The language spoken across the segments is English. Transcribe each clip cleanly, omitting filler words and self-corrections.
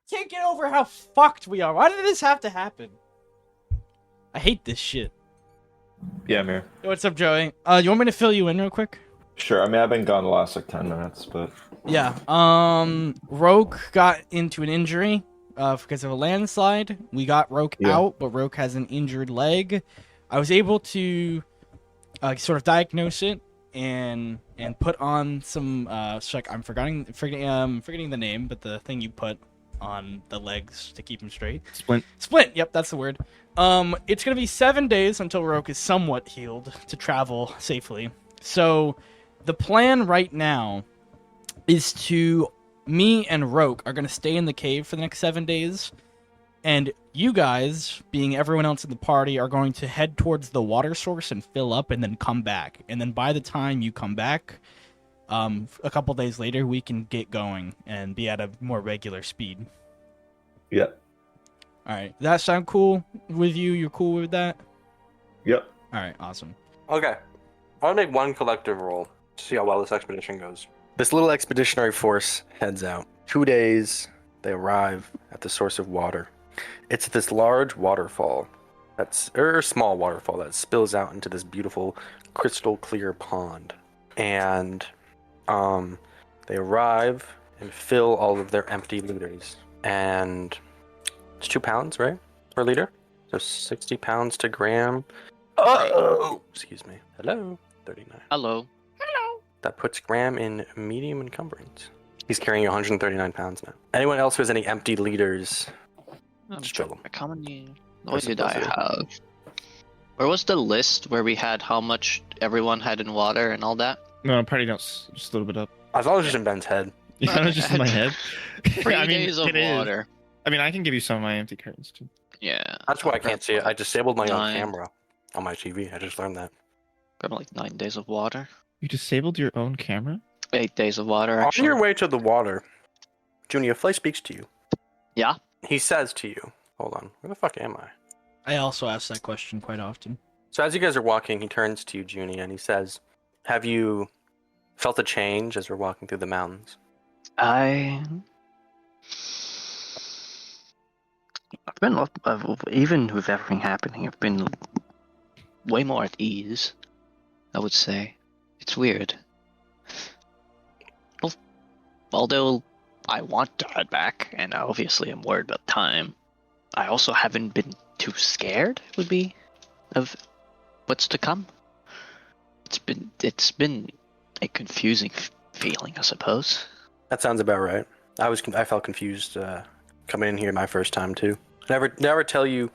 can't get over how fucked we are. Why did this have to happen? I hate this shit. Yeah, I'm here. What's up, Joey? You want me to fill you in real quick? Sure. I mean, I've been gone the last 10 minutes, but Yeah. Roke got into an injury because of a landslide. We got Roke out, but Roke has an injured leg. I was able to sort of diagnose it and put on some I'm forgetting the name, but the thing you put on the legs to keep him straight. Splint. Yep, that's the word. It's gonna be 7 days until Roke is somewhat healed to travel safely. So the plan right now is me and Roke are gonna stay in the cave for the next 7 days, and you guys, being everyone else in the party, are going to head towards the water source and fill up, and then come back. And then by the time you come back, a couple days later, we can get going and be at a more regular speed. Yep. All right. Does that sound cool with you? You're cool with that? Yep. All right. Awesome. Okay. I'll make one collective roll to see how well this expedition goes. This little expeditionary force heads out. 2 days, they arrive at the source of water. It's this large waterfall, small waterfall that spills out into this beautiful crystal clear pond. And they arrive and fill all of their empty liters. And it's 2 pounds, right? Per liter? So 60 pounds to gram. Oh! Excuse me. Hello? 39. Hello. That puts Graham in medium encumbrance. He's carrying 139 pounds now. Anyone else who has any empty liters? I'm Struggle. How many? What did I have? Where was the list where we had how much everyone had in water and all that? No, party notes, just a little bit up. I thought it was just in Ben's head. Yeah, it was just in my head. 3 I mean, days of it is. water. I mean, I can give you some of my empty cartons too. Yeah. That's why I can't see it. I disabled my own 9. camera on my TV. I just learned that. Got like 9 days of water. You disabled your own camera? 8 days of water, On actually. your way to the water, Junia, Flay speaks to you. Yeah? He says to you, hold on, where the fuck am I? I also ask that question quite often. So as you guys are walking, he turns to you, Junia, and he says, have you felt a change as we're walking through the mountains? I've been, even with everything happening, I've been way more at ease, I would say. It's weird. Well, although I want to head back, and obviously I'm worried about time, I also haven't been too scared, would be, of what's to come. It's been a confusing feeling, I suppose. That sounds about right. I felt confused coming in here my first time too. Never tell you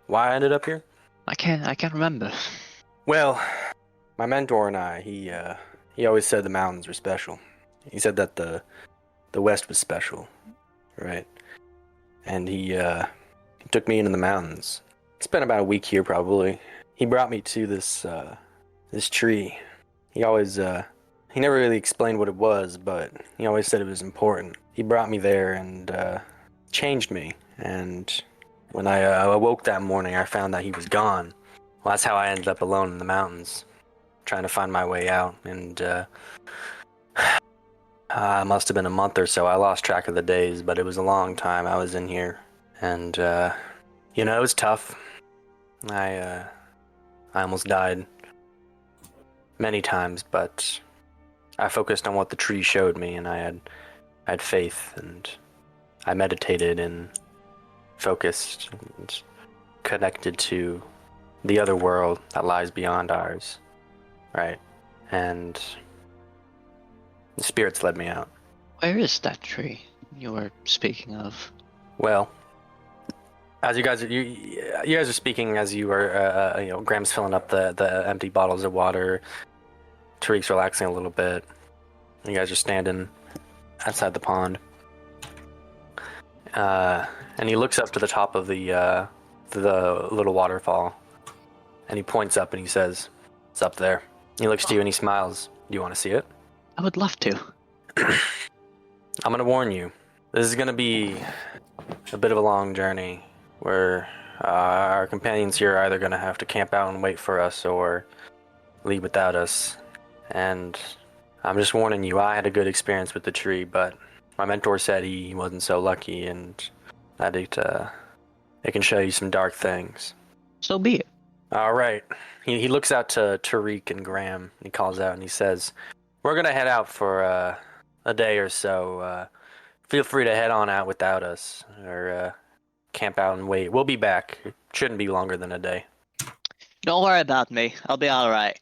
why I ended up here? I can't remember. Well, my mentor and I, he always said the mountains were special. He said that the West was special, right? And he took me into the mountains. Spent about a week here probably. He brought me to this tree. He never really explained what it was, but he always said it was important. He brought me there and changed me. And when I awoke that morning, I found that he was gone. Well, that's how I ended up alone in the mountains, trying to find my way out. And it must have been a month or so. I lost track of the days, but it was a long time I was in here. And, it was tough. I almost died many times, but I focused on what the tree showed me, and I had faith, and I meditated and focused and connected to the other world that lies beyond ours, right? And the spirits led me out. Where is that tree you were speaking of? Well, as you guys are speaking, as you were, Graham's filling up the empty bottles of water. Tariq's relaxing a little bit. You guys are standing outside the pond. And he looks up to the top of the little waterfall. And he points up and he says, "It's up there." He looks to you and he smiles. Do you want to see it? I would love to. I'm going to warn you. This is going to be a bit of a long journey where our companions here are either going to have to camp out and wait for us or leave without us. And I'm just warning you, I had a good experience with the tree, but My mentor said he wasn't so lucky, and that it can show you some dark things. So be it. All right. He looks out to Tariq and Graham. He calls out and he says, "We're gonna head out for a day or so. Feel free to head on out without us, or camp out and wait. We'll be back. It shouldn't be longer than a day." Don't worry about me. I'll be all right.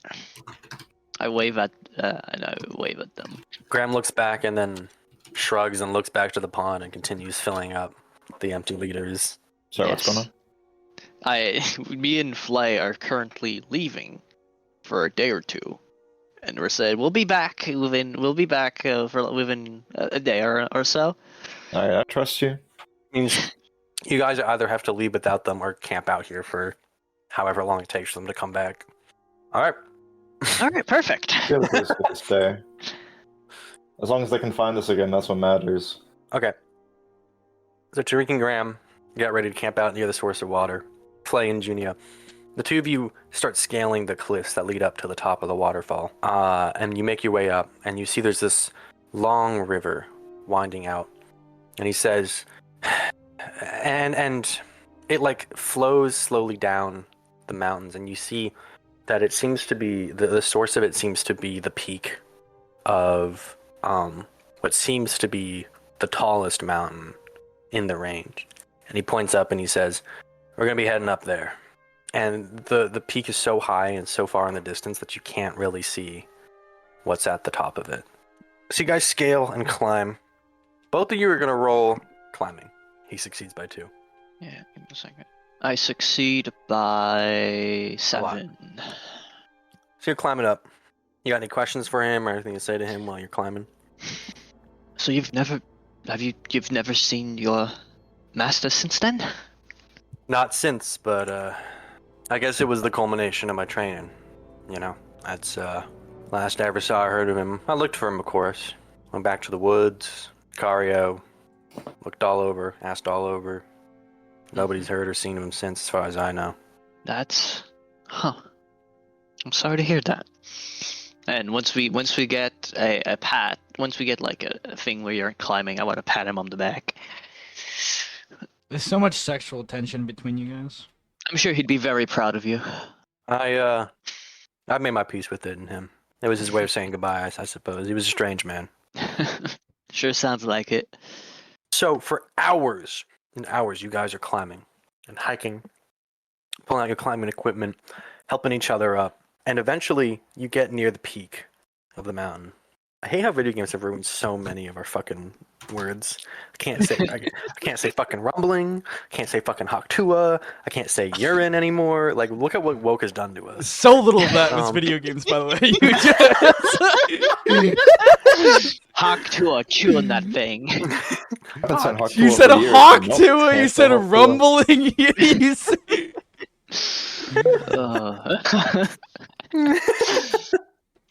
I wave at them. Graham looks back and then shrugs and looks back to the pond and continues filling up the empty liters. Sorry, Yes. what's going on? Me and Flay are currently leaving for a day or two, and we're saying we'll be back within a day or so. I trust you. Means you guys either have to leave without them or camp out here for however long it takes for them to come back. All right. All right, perfect. Good place to stay. As long as they can find us again, that's what matters. Okay. So Tariq and Graham get ready to camp out near the source of water. Flay and Junia. The two of you start scaling the cliffs that lead up to the top of the waterfall. And you make your way up, and you see there's this long river winding out. And he says, and it like flows slowly down the mountains, and you see that it seems to be, the source of it seems to be the peak of what seems to be the tallest mountain in the range. And he points up and he says, "We're going to be heading up there." And the peak is so high and so far in the distance that you can't really see what's at the top of it. So you guys scale and climb. Both of you are going to roll climbing. He succeeds by 2. Yeah, give me a second. I succeed by 7. So you're climbing up. You got any questions for him or anything to say to him while you're climbing? So you've never seen your master since then? Not since, but I guess it was the culmination of my training. You know, that's last I ever saw or heard of him. I looked for him, of course. Went back to the woods, Cario, looked all over, asked all over. Nobody's heard or seen of him since, as far as I know. That's, I'm sorry to hear that. And once we get a pat, once we get like a thing where you're climbing, I want to pat him on the back. There's so much sexual tension between you guys. I'm sure he'd be very proud of you. I made my peace with it and him. It was his way of saying goodbye, I suppose. He was a strange man. Sure sounds like it. So for hours and hours, you guys are climbing and hiking, pulling out your climbing equipment, helping each other up, and eventually you get near the peak of the mountain. I hate how video games have ruined so many of our fucking words. I can't say fucking rumbling. I can't say fucking Haktua. I can't say urine anymore. Like, look at what woke has done to us. So little of that was video games, by the way. Hawk to a chew on that thing. You said a hawk to it. You said a rumbling. You said...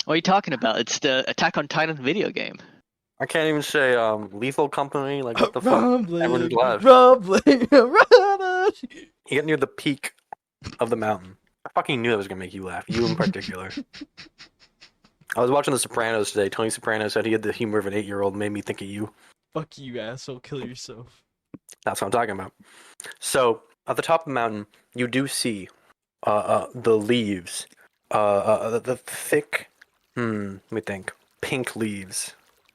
What are you talking about? It's the Attack on Titan video game. I can't even say Lethal Company. Like, what the fuck? Everyone's left. Rumbling. You get near the peak of the mountain. I fucking knew that was gonna make you laugh. You in particular. I was watching The Sopranos today. Tony Soprano said he had the humor of an 8-year-old. Made me think of you. Fuck you, asshole. Kill yourself. That's what I'm talking about. So, at the top of the mountain, you do see the leaves. The thick, let me think, pink leaves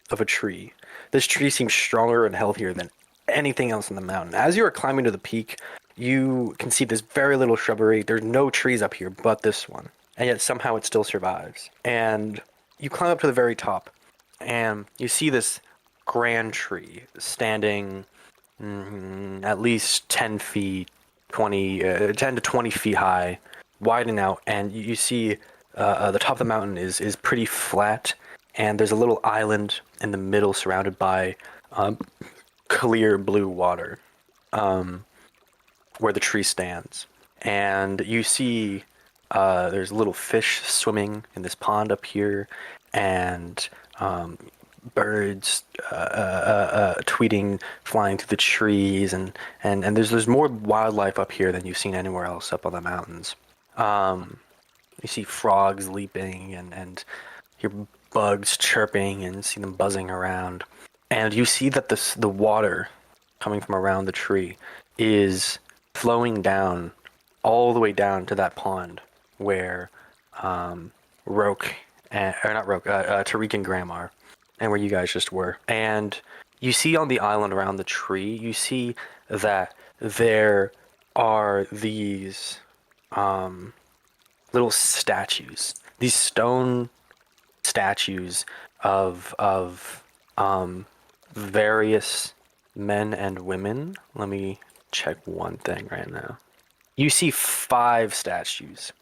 of a tree. This tree seems stronger and healthier than anything else in the mountain. As you are climbing to the peak, you can see this very little shrubbery. There's no trees up here but this one. And yet somehow it still survives. And you climb up to the very top, and you see this grand tree standing at least 10 to 20 feet high, widen out, and you see the top of the mountain is pretty flat, and there's a little island in the middle surrounded by clear blue water where the tree stands. And you see there's little fish swimming in this pond up here, and birds tweeting, flying through the trees, and there's more wildlife up here than you've seen anywhere else up on the mountains. You see frogs leaping and hear bugs chirping and see them buzzing around. And you see that the water coming from around the tree is flowing down all the way down to that pond where Roke, or not Roke, Tariq and Graham are, and where you guys just were. And you see on the island around the tree, you see that there are these little statues, these stone statues of various men and women. Let me check one thing right now. You see 5 statues.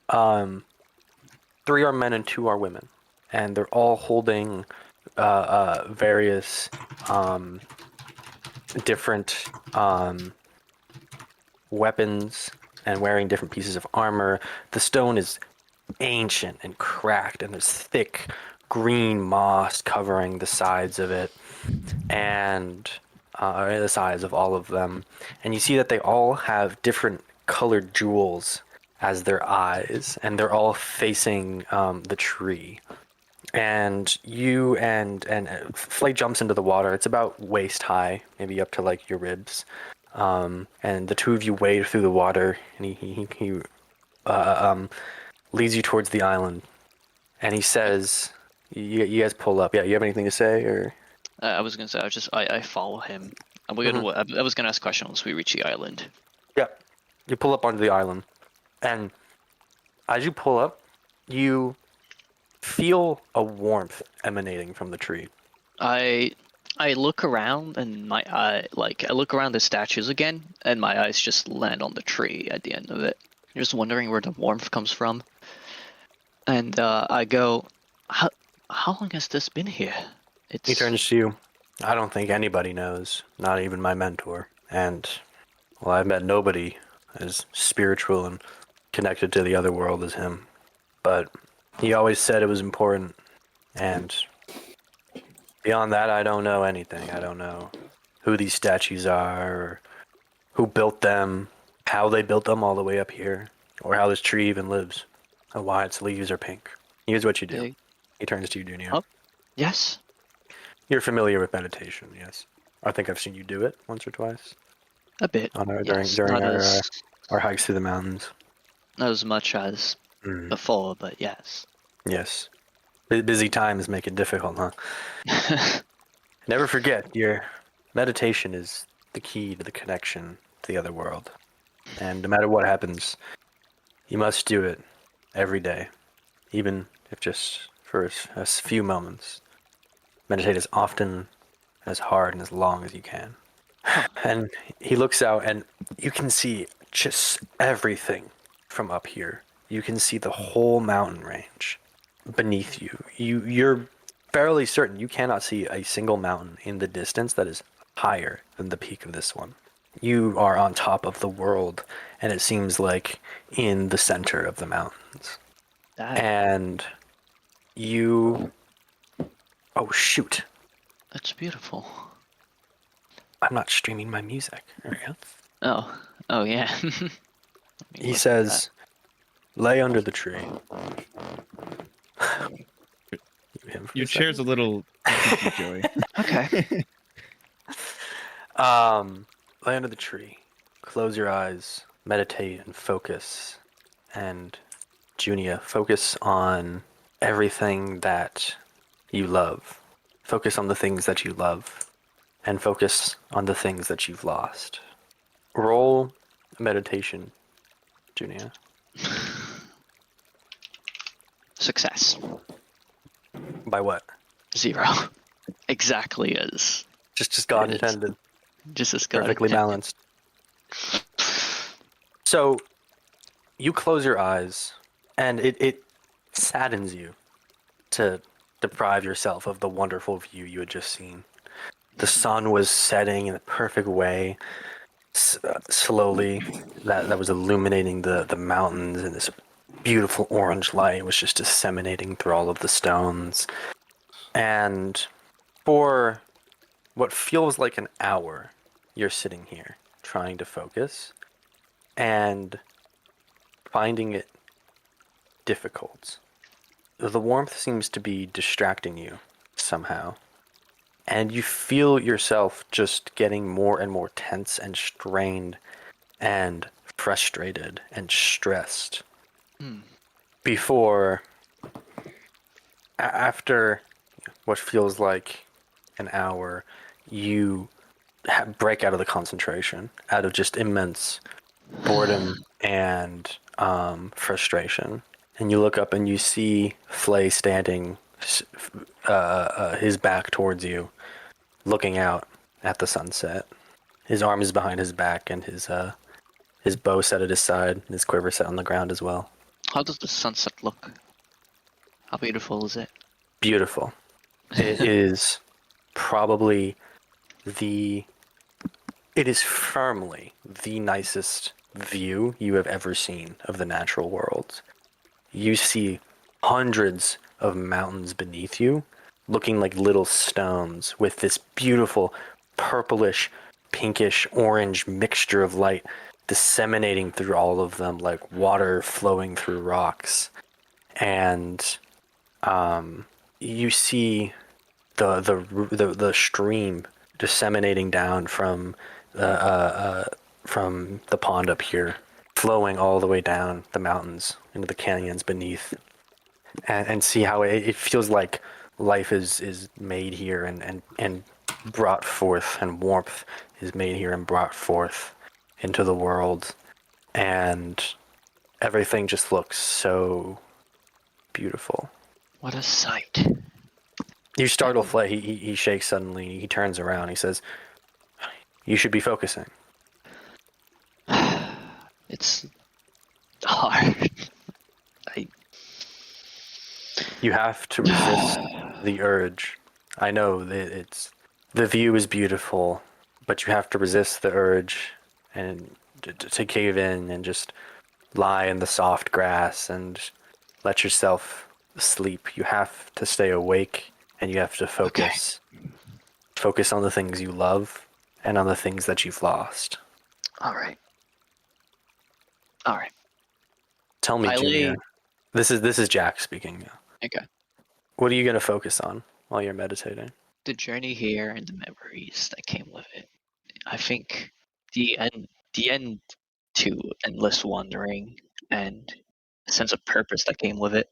3 are men and 2 are women, and they're all holding various different weapons and wearing different pieces of armor. The stone is ancient and cracked, and there's thick green moss covering the sides of it, and the sides of all of them. And you see that they all have different colored jewels as their eyes, and they're all facing the tree. And you and Flay jumps into the water. It's about waist high, maybe up to like your ribs. And the 2 of you wade through the water, and he leads you towards the island. And he says, "You guys pull up. Yeah, you have anything to say, or?" I was gonna say I follow him. And we're gonna. I was gonna ask a question once we reach the island. Yeah, you pull up onto the island, and as you pull up, you feel a warmth emanating from the tree. I look around and I look around the statues again, and my eyes just land on the tree at the end of it. I'm just wondering where the warmth comes from. And I go, how long has this been here? He turns to you. I don't think anybody knows, not even my mentor. And, well, I've met nobody as spiritual and connected to the other world as him. But he always said it was important. And beyond that, I don't know anything. I don't know who these statues are, or who built them, how they built them all the way up here, or how this tree even lives, or why its leaves are pink. Here's what you do. He turns to you, Junia. Oh, yes. You're familiar with meditation, yes? I think I've seen you do it once or twice. A bit. During our hikes through the mountains. Not as much as before, but yes. Yes. Busy times make it difficult, huh? Never forget, your meditation is the key to the connection to the other world. And no matter what happens, you must do it every day, even if just for a few moments. Meditate as often, as hard, and as long as you can. And he looks out, and you can see just everything from up here. You can see the whole mountain range beneath you. You're fairly certain you cannot see a single mountain in the distance that is higher than the peak of this one. You are on top of the world, and it seems like in the center of the mountains. And you... Oh, shoot. That's beautiful. I'm not streaming my music. There we go. Oh yeah. He says, lay under the tree. Your chair's a little Joey. Okay. Lay under the tree. Close your eyes. Meditate and focus. And Junia, focus on everything that you love. Focus on the things that you love. And focus on the things that you've lost. Roll meditation, Junia. Success. By what? 0. Exactly as... Just God intended. Just as God Perfectly intended. balanced. So, you close your eyes, and it saddens you to deprive yourself of the wonderful view you had just seen. The sun was setting in a perfect way, slowly. That was illuminating the mountains, and this beautiful orange light was just disseminating through all of the stones. And for what feels like an hour, you're sitting here trying to focus and finding it difficult. The warmth seems to be distracting you somehow. And you feel yourself just getting more and more tense and strained and frustrated and stressed. Before, after what feels like an hour, you break out of the concentration, out of just immense boredom and frustration. And you look up and you see Flay standing, his back towards you, looking out at the sunset. His arm is behind his back, and his bow set at his side, and his quiver set on the ground as well. How does the sunset look? How beautiful is it? Beautiful. It is probably it is firmly the nicest view you have ever seen of the natural world. You see hundreds of mountains beneath you, looking like little stones with this beautiful purplish, pinkish, orange mixture of light disseminating through all of them like water flowing through rocks. And you see the stream disseminating down from the pond up here, flowing all the way down the mountains into the canyons beneath, and see how it feels like life is made here and brought forth, and warmth is made here and brought forth into the world, and everything just looks so beautiful. What a sight. You startle Flay. He shakes suddenly. He turns around. He says, "You should be focusing." It's hard. You have to resist the urge. I know that the view is beautiful, but you have to resist the urge and to cave in and just lie in the soft grass and let yourself sleep. You have to stay awake, and you have to focus. Okay. Focus on the things you love and on the things that you've lost. All right. Tell me, Junia. This is Jack speaking now. Okay. What are you going to focus on while you're meditating? The journey here and the memories that came with it. I think the end to endless wandering and a sense of purpose that came with it.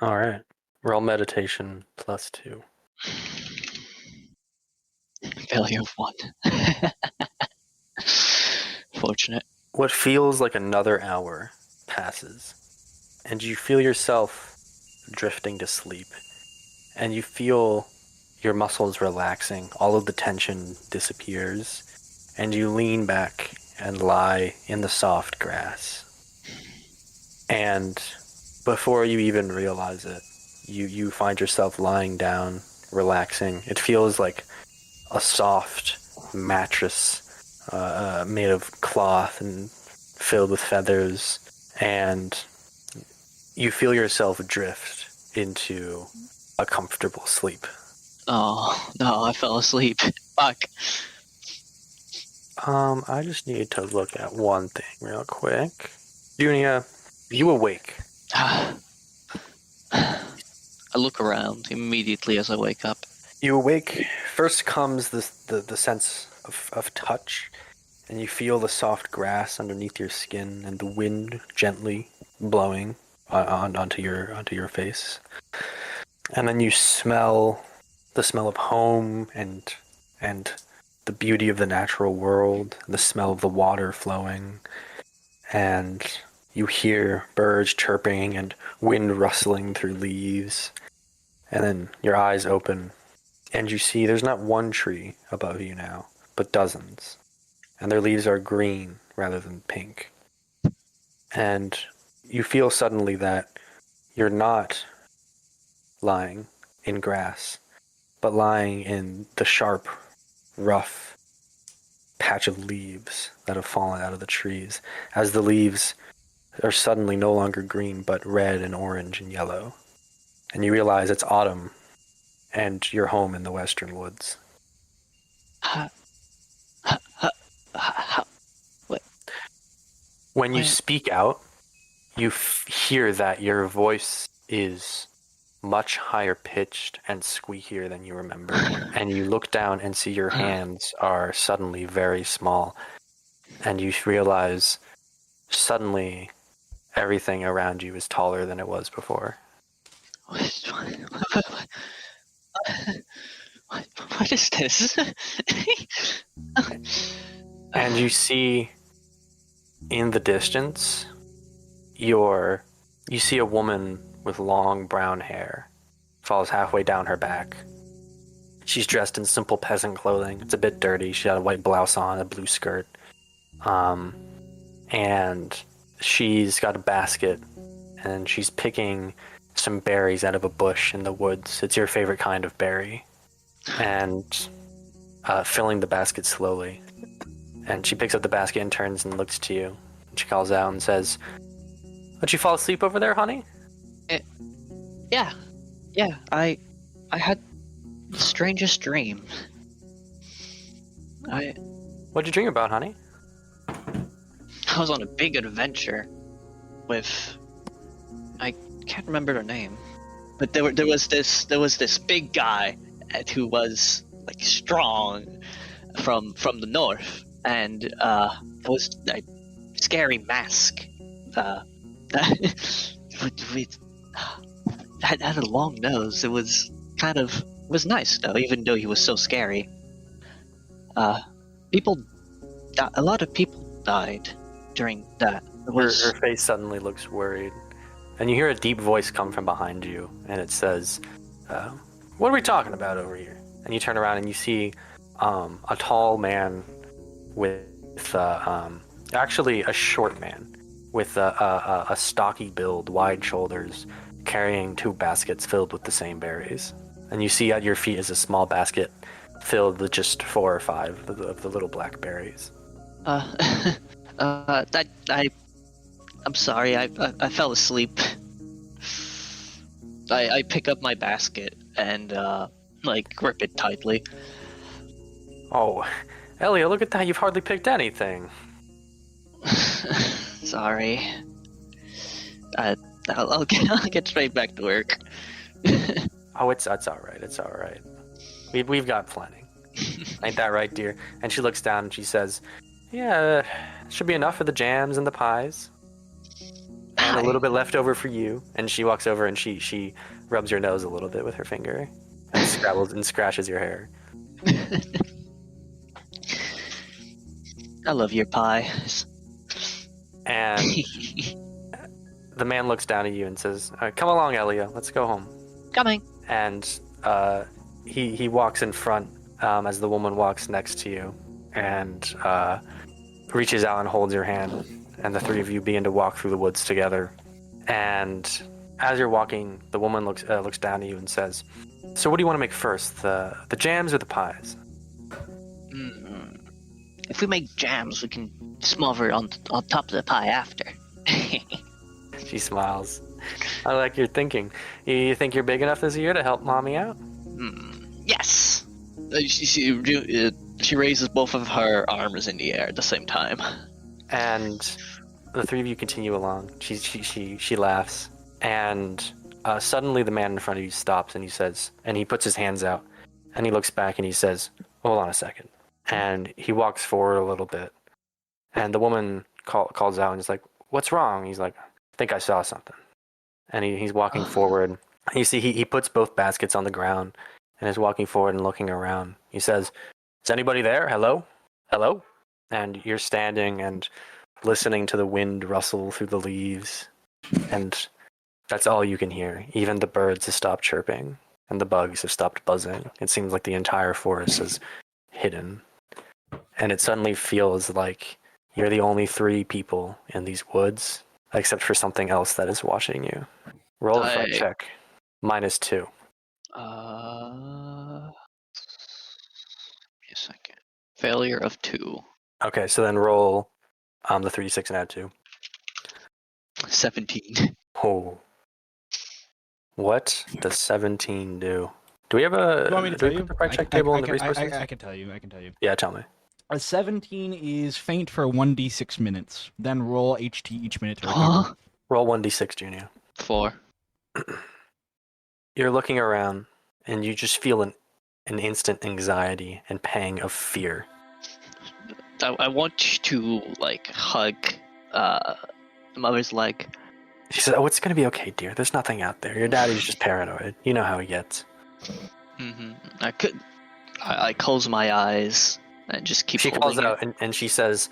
All right. Roll meditation +2. Failure of 1. Fortunate. What feels like another hour passes, and you feel yourself drifting to sleep, and you feel your muscles relaxing, all of the tension disappears, and you lean back and lie in the soft grass. And before you even realize it, you find yourself lying down, relaxing. It feels like a soft mattress made of cloth and filled with feathers, and you feel yourself drift into a comfortable sleep. Oh, no, I fell asleep. Fuck. I just need to look at one thing real quick. Junia, you awake. I look around immediately as I wake up. You awake. First comes the sense of touch, and you feel the soft grass underneath your skin and the wind gently blowing onto your face. And then you smell the smell of home and the beauty of the natural world, the smell of the water flowing, and you hear birds chirping and wind rustling through leaves. And then your eyes open, and you see there's not one tree above you now, but dozens. And their leaves are green rather than pink. And you feel suddenly that you're not lying in grass, but lying in the sharp, rough patch of leaves that have fallen out of the trees, as the leaves are suddenly no longer green, but red and orange and yellow. And you realize it's autumn, and you're home in the western woods. What? When you speak out, you hear that your voice is much higher pitched and squeakier than you remember. And you look down and see your hands are suddenly very small. And you realize suddenly everything around you is taller than it was before. What is this? And you see in the distance, you see a woman with long brown hair, falls halfway down her back. She's dressed in simple peasant clothing. It's a bit dirty. She had a white blouse on, a blue skirt. And she's got a basket, and she's picking some berries out of a bush in the woods. It's your favorite kind of berry. And filling the basket slowly. And she picks up the basket and turns and looks to you. And she calls out and says, "Did you fall asleep over there, honey?" Yeah. I had the strangest dream. What'd you dream about, honey? I was on a big adventure with, I can't remember their name, but there was this big guy who was like strong from the north, and it was a scary mask. Had a long nose. It was nice though, even though he was so scary. A lot of people died during that. Her face suddenly looks worried, and you hear a deep voice come from behind you, and it says, "What are we talking about over here?" And you turn around and you see a tall man with actually a short man with a stocky build, wide shoulders, carrying two baskets filled with the same berries. And you see at your feet is a small basket filled with just 4 or 5 of the little black berries. I'm sorry, I fell asleep. I pick up my basket and grip it tightly. Oh, Elliot, look at that! You've hardly picked anything. Sorry. I'll get straight back to work. Oh, it's all right. It's all right. We've got plenty. Ain't that right, dear? And she looks down and she says, "Yeah, should be enough for the jams and the pies, and a little bit left over for you." And she walks over and she rubs your nose a little bit with her finger, and scrabbles and scratches your hair. I love your pies. And the man looks down at you and says, "Come along, Elia. Let's go home." Coming. And he walks in front as the woman walks next to you, and reaches out and holds your hand, and the three of you begin to walk through the woods together. And as you're walking, the woman looks down at you and says, "So what do you want to make first, the jams or the pies?" If we make jams, we can smother on top of the pie after. She smiles. "I like your thinking. You think you're big enough this year to help mommy out?" Yes. She raises both of her arms in the air at the same time. And the three of you continue along. She laughs, and suddenly the man in front of you stops, and he says, and he puts his hands out, and he looks back and he says, "Hold on a second." And he walks forward a little bit, and the woman calls out and is like, "What's wrong?" He's like, "I think I saw something." And he's walking forward. You see, he puts both baskets on the ground and is walking forward and looking around. He says, "Is anybody there? Hello? Hello?" And you're standing and listening to the wind rustle through the leaves, and that's all you can hear. Even the birds have stopped chirping, and the bugs have stopped buzzing. It seems like the entire forest is hidden. And it suddenly feels like you're the only 3 people in these woods, except for something else that is watching you. Roll a fight check. -2. Give me a second. Failure of 2. Okay, so then roll the 3d6 and add 2. 17. Oh. What does 17 do? Do we have a You want me to tell you? the fight check table in the resources? I can tell you. Yeah, tell me. A 17 is faint for 1d6 minutes. Then roll HT each minute to recover. Roll 1d6, Junia. 4. You're looking around, and you just feel an instant anxiety and pang of fear. I want to like hug mother's leg. She says, "Oh, it's gonna be okay, dear. There's nothing out there. Your daddy's just paranoid. You know how he gets." I close my eyes and just keep. She calls holding out and she says,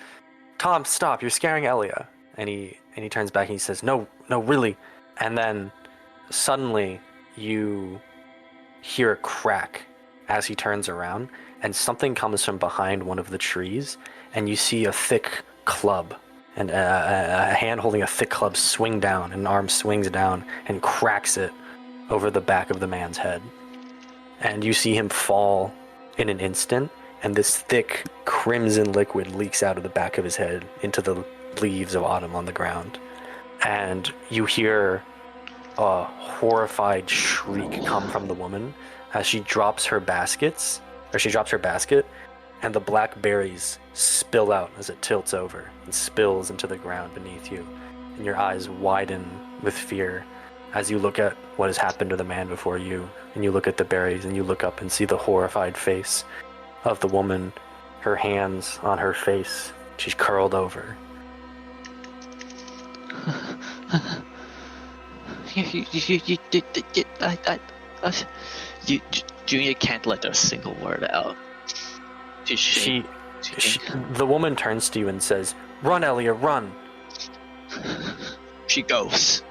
"Tom, stop! You're scaring Elia." And he turns back and he says, "No, really." And then suddenly you hear a crack as he turns around, and something comes from behind one of the trees, and you see a thick club, and a hand holding a thick club swing down, and an arm swings down and cracks it over the back of the man's head. And you see him fall in an instant, and this thick crimson liquid leaks out of the back of his head into the leaves of autumn on the ground. And you hear a horrified shriek come from the woman as she drops her basket, and the black berries spill out as it tilts over and spills into the ground beneath you. And your eyes widen with fear as you look at what has happened to the man before you, and you look at the berries, and you look up and see the horrified face of the woman, her hands on her face. She's curled over. Junia can't let a single word out. The woman turns to you and says, "Run, Elia, run!" She goes.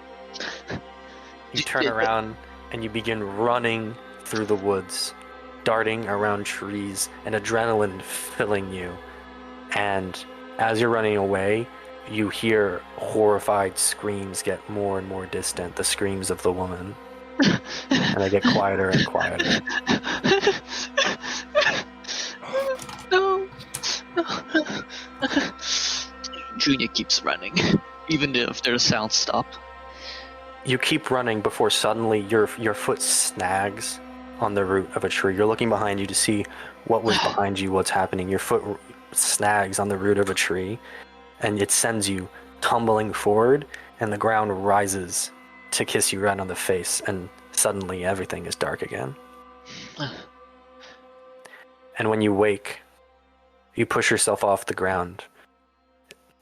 You turn around and you begin running through the woods, darting around trees, and adrenaline filling you. And as you're running away, you hear horrified screams get more and more distant, the screams of the woman. And they get quieter and quieter. No. Junia keeps running, even if their sounds stop. You keep running before suddenly your foot snags on the root of a tree. You're looking behind you to see what was behind you, what's happening. Your foot snags on the root of a tree, and it sends you tumbling forward, and the ground rises to kiss you right on the face, and suddenly everything is dark again. And when you wake, you push yourself off the ground.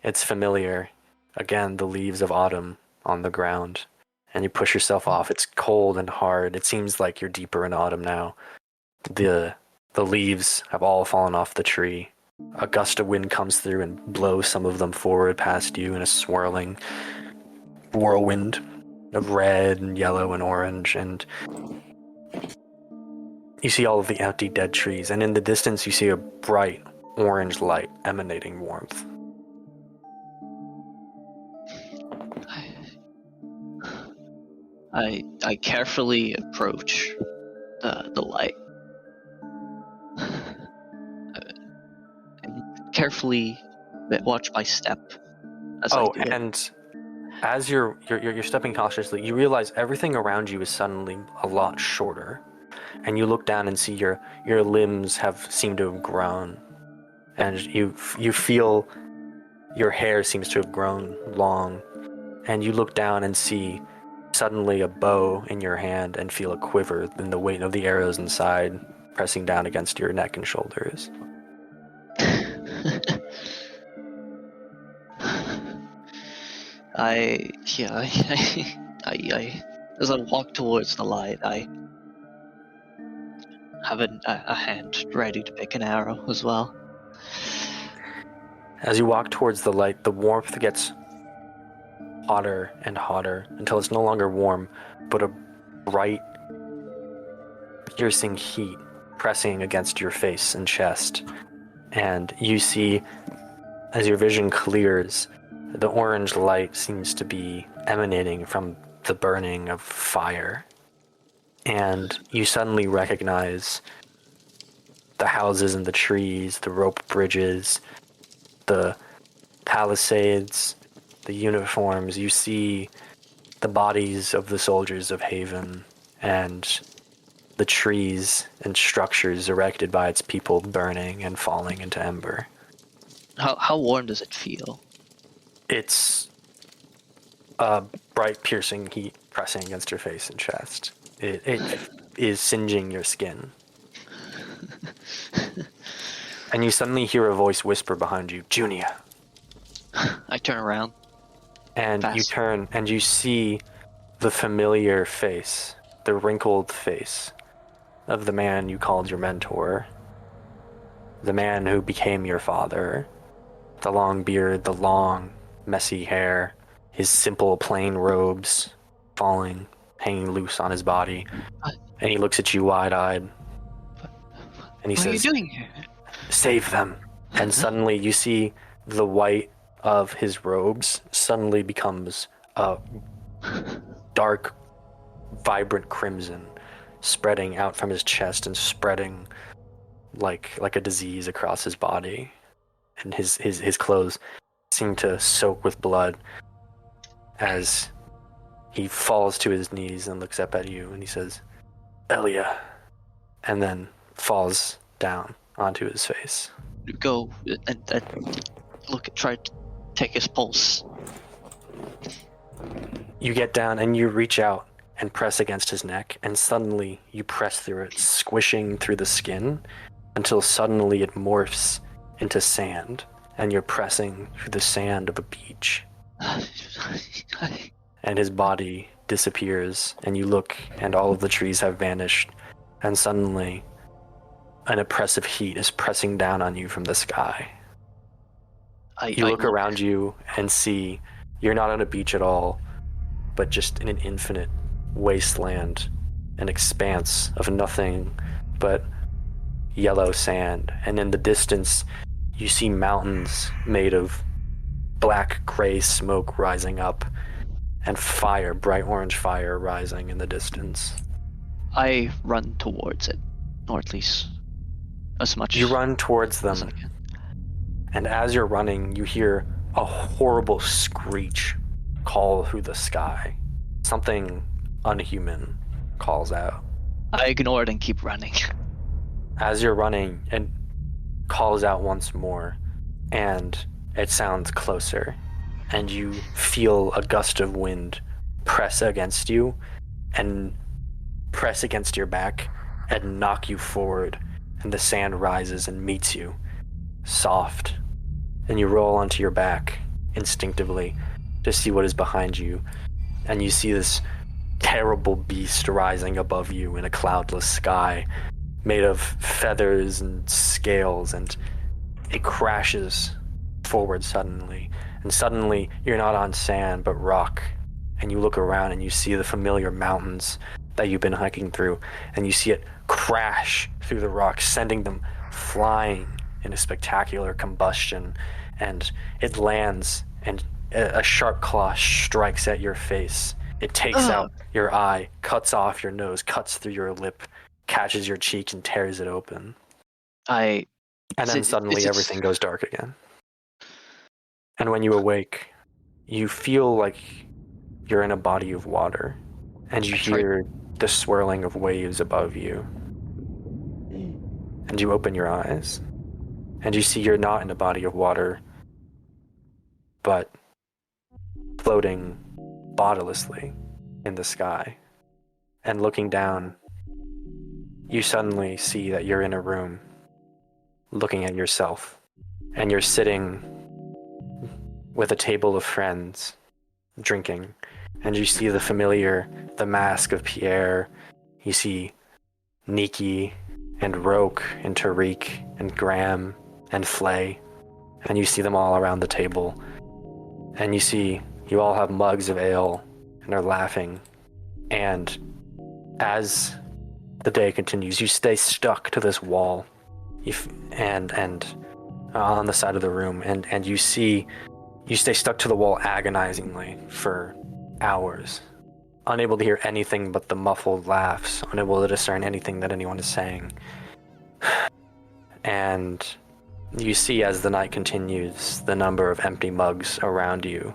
It's familiar. Again, the leaves of autumn on the ground. And you push yourself off. It's cold and hard. It seems like you're deeper in autumn now. The leaves have all fallen off the tree. A gust of wind comes through and blows some of them forward past you in a swirling whirlwind of red and yellow and orange. And you see all of the empty dead trees. And in the distance, you see a bright orange light emanating warmth. I carefully approach the light. And carefully watch my step as I do it. And as you're stepping cautiously, you realize everything around you is suddenly a lot shorter. And you look down and see your limbs seem to have grown. And you feel your hair seems to have grown long. And you look down and see suddenly a bow in your hand and feel a quiver in the weight of the arrows inside pressing down against your neck and shoulders. As I walk towards the light, I have a hand ready to pick an arrow as well. As you walk towards the light, the warmth gets hotter and hotter until it's no longer warm, but a bright, piercing heat pressing against your face and chest. And you see, as your vision clears, the orange light seems to be emanating from the burning of fire. And you suddenly recognize the houses and the trees, the rope bridges, the palisades, the uniforms. You see the bodies of the soldiers of Haven and the trees and structures erected by its people burning and falling into ember. How warm does it feel? It's a bright, piercing heat pressing against your face and chest. it is singeing your skin. And you suddenly hear a voice whisper behind you, Junia. I turn around. And Fast. you turn and you see the familiar face, the wrinkled face of the man you called your mentor, the man who became your father, the long beard, the long, messy hair, his simple, plain robes falling, hanging loose on his body. And he looks at you wide-eyed, and he What are you says, doing here? save them. And suddenly you see the white of his robes suddenly becomes a dark, vibrant crimson, spreading out from his chest and spreading like a disease across his body. And his clothes seem to soak with blood as he falls to his knees and looks up at you and he says, Elia, and then falls down onto his face. Go and look. Try to take his pulse. You get down and you reach out and press against his neck, and suddenly you press through it, squishing through the skin until suddenly it morphs into sand, and you're pressing through the sand of a beach. And his body disappears, and you look, and all of the trees have vanished, and suddenly an oppressive heat is pressing down on you from the sky. You look around you and see you're not on a beach at all, but just in an infinite wasteland, an expanse of nothing but yellow sand. And in the distance, you see mountains made of black gray smoke rising up, and fire, bright orange fire rising in the distance. I run towards it, or at least as much. You run towards them, as I can. and as you're running, you hear a horrible screech call through the sky. Something unhuman calls out. I ignore it and keep running. As you're running, it calls out once more, and it sounds closer, and you feel a gust of wind press against you and press against your back and knock you forward, and the sand rises and meets you, soft, and you roll onto your back instinctively to see what is behind you, and you see this terrible beast rising above you in a cloudless sky made of feathers and scales, and it crashes forward suddenly, and suddenly you're not on sand but rock, and you look around and you see the familiar mountains that you've been hiking through, and you see it crash through the rocks, sending them flying in a spectacular combustion, and it lands, and a sharp claw strikes at your face. It takes out your eye, cuts off your nose, cuts through your lip, catches your cheek, and tears it open. And then suddenly everything goes dark again. And when you awake, you feel like you're in a body of water, and you hear the swirling of waves above you. And you open your eyes, and you see you're not in a body of water, but floating bodilessly in the sky. And looking down, you suddenly see that you're in a room looking at yourself, and you're sitting with a table of friends drinking, and you see the mask of Pierre, you see Nikki and Roke and Tariq and Graham and Flay, and you see them all around the table, and you see you all have mugs of ale and are laughing, and as the day continues, you stay stuck to this wall and on the side of the room, and you stay stuck to the wall agonizingly for hours, unable to hear anything but the muffled laughs, unable to discern anything that anyone is saying. And you see, as the night continues, the number of empty mugs around you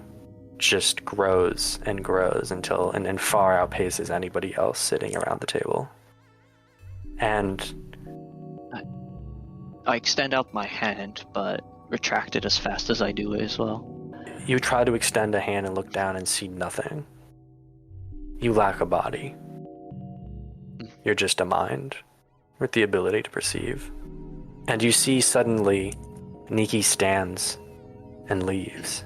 just grows and grows until and far outpaces anybody else sitting around the table. And I extend out my hand, but retract it as fast as I do it as well. you try to extend a hand and look down and see nothing. You lack a body. you're just a mind with the ability to perceive. And you see suddenly Nikki stands and leaves.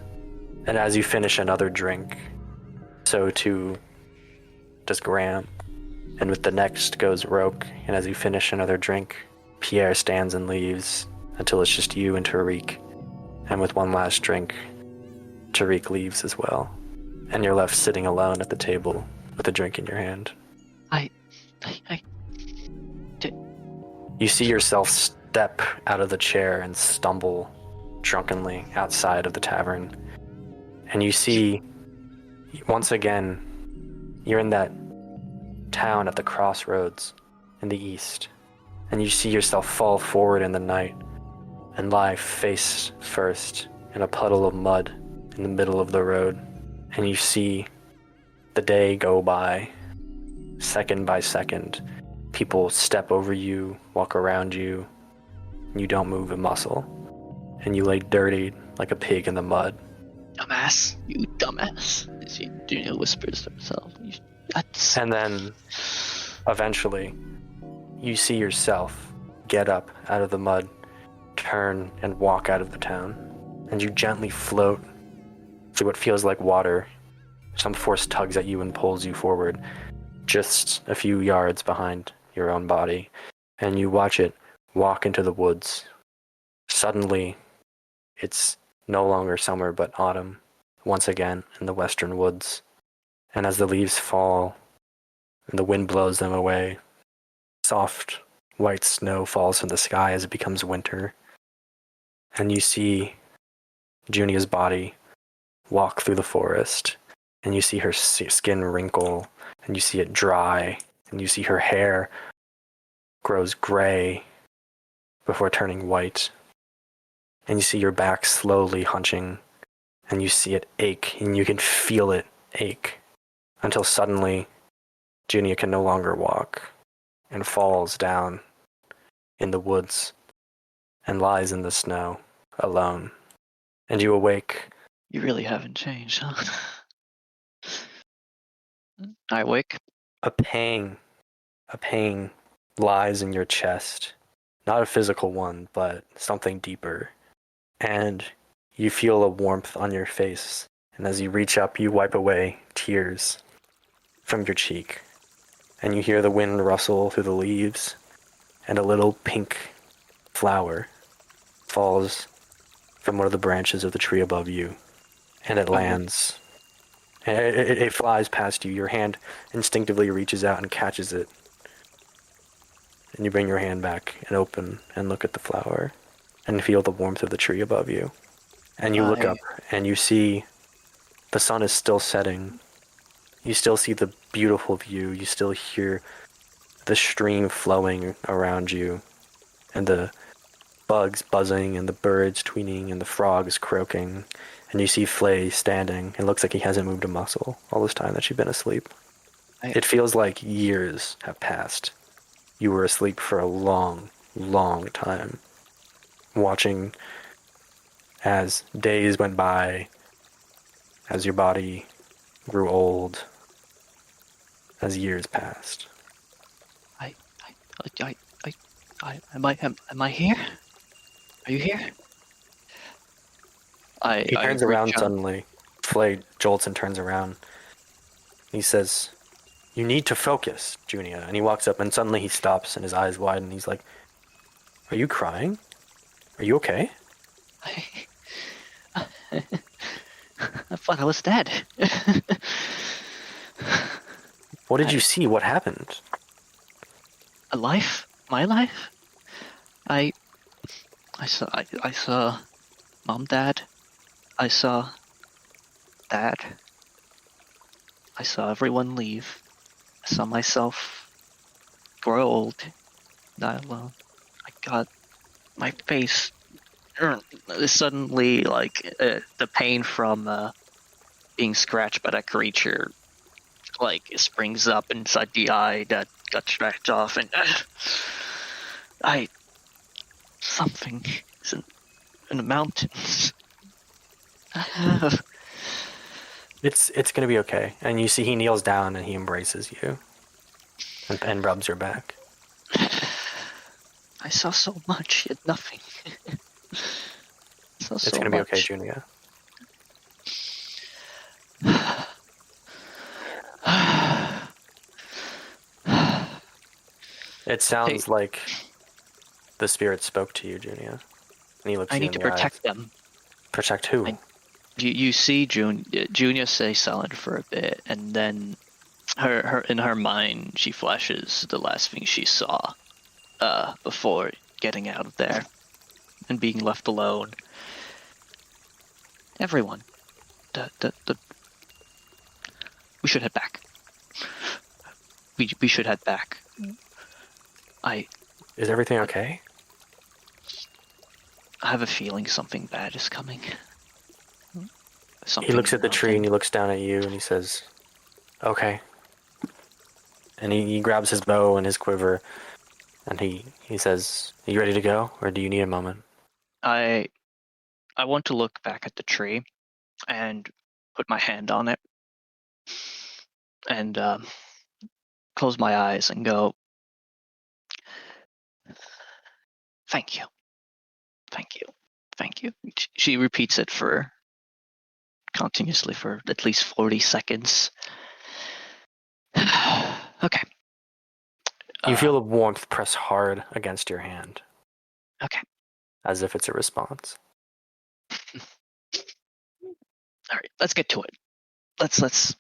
And as you finish another drink, so too does Graham. And with the next goes Roke, and as you finish another drink, Pierre stands and leaves until it's just you and Tariq. And with one last drink, Tariq leaves as well. And you're left sitting alone at the table with a drink in your hand. You see yourself step out of the chair and stumble drunkenly outside of the tavern. And you see, once again, you're in that town at the crossroads in the east. And you see yourself fall forward in the night and lie face first in a puddle of mud in the middle of the road. And you see the day go by, second by second. People step over you, walk around you, and you don't move a muscle. And you lay dirty like a pig in the mud. Dumbass. You dumbass. Junia whispers to herself. And then, eventually, you see yourself get up out of the mud, turn, and walk out of the town. And you gently float through what feels like water. Some force tugs at you and pulls you forward, just a few yards behind your own body. And you watch it walk into the woods. Suddenly, it's no longer summer but autumn, once again in the western woods. And as the leaves fall and the wind blows them away, soft white snow falls from the sky as it becomes winter. And you see Junia's body walk through the forest, and you see her skin wrinkle, and you see it dry, and you see her hair grows gray before turning white. And you see your back slowly hunching, and you see it ache, and you can feel it ache, until suddenly Junia can no longer walk and falls down in the woods and lies in the snow alone. And you awake. You really haven't changed, huh? I awake. A pain lies in your chest. Not a physical one, but something deeper. And you feel a warmth on your face. And as you reach up, you wipe away tears from your cheek. And you hear the wind rustle through the leaves. And a little pink flower falls from one of the branches of the tree above you. And it lands. And it flies past you. Your hand instinctively reaches out and catches it. And you bring your hand back and open and look at the flower and feel the warmth of the tree above you. And you look up and you see the sun is still setting. You still see the beautiful view. You still hear the stream flowing around you and the bugs buzzing and the birds tweeting and the frogs croaking. And you see Flay standing. It looks like he hasn't moved a muscle all this time that you've been asleep. It feels like years have passed. You were asleep for a long, long time. Watching as days went by, as your body grew old, as years passed. Am I here? Are you here? He turns around suddenly. Flay jolts and turns around. He says, "You need to focus, Junia." And he walks up and suddenly he stops and his eyes widen and he's like, "Are you crying? Are you okay?" I thought I was dead. What did you see? What happened? A life? My life? I saw Mom, Dad. I saw Dad. I saw everyone leave. I saw myself grow old, die alone. I got my face suddenly, like, the pain from being scratched by that creature, like, it springs up inside the eye that got scratched off, and something is in the mountains. It's gonna be okay. And you see he kneels down and he embraces you. and rubs your back. I saw so much, yet nothing. It's gonna be okay, Junia. It sounds like the spirit spoke to you, Junia. And he looks I you need in to the protect eyes. them. Protect who? You see Junia stay silent for a bit, and then her in her mind she flashes the last thing she saw before getting out of there and being left alone. Everyone. The we should head back. We should head back. Is everything okay? I have a feeling something bad is coming. He looks at the tree and he looks down at you and he says, okay. And he grabs his bow and his quiver and he says, are you ready to go or do you need a moment? I want to look back at the tree and put my hand on it and close my eyes and go, thank you. Thank you. Thank you. She repeats it continuously for at least 40 seconds. Okay. You feel the warmth press hard against your hand. Okay. As if it's a response. All right, let's get to it. Let's.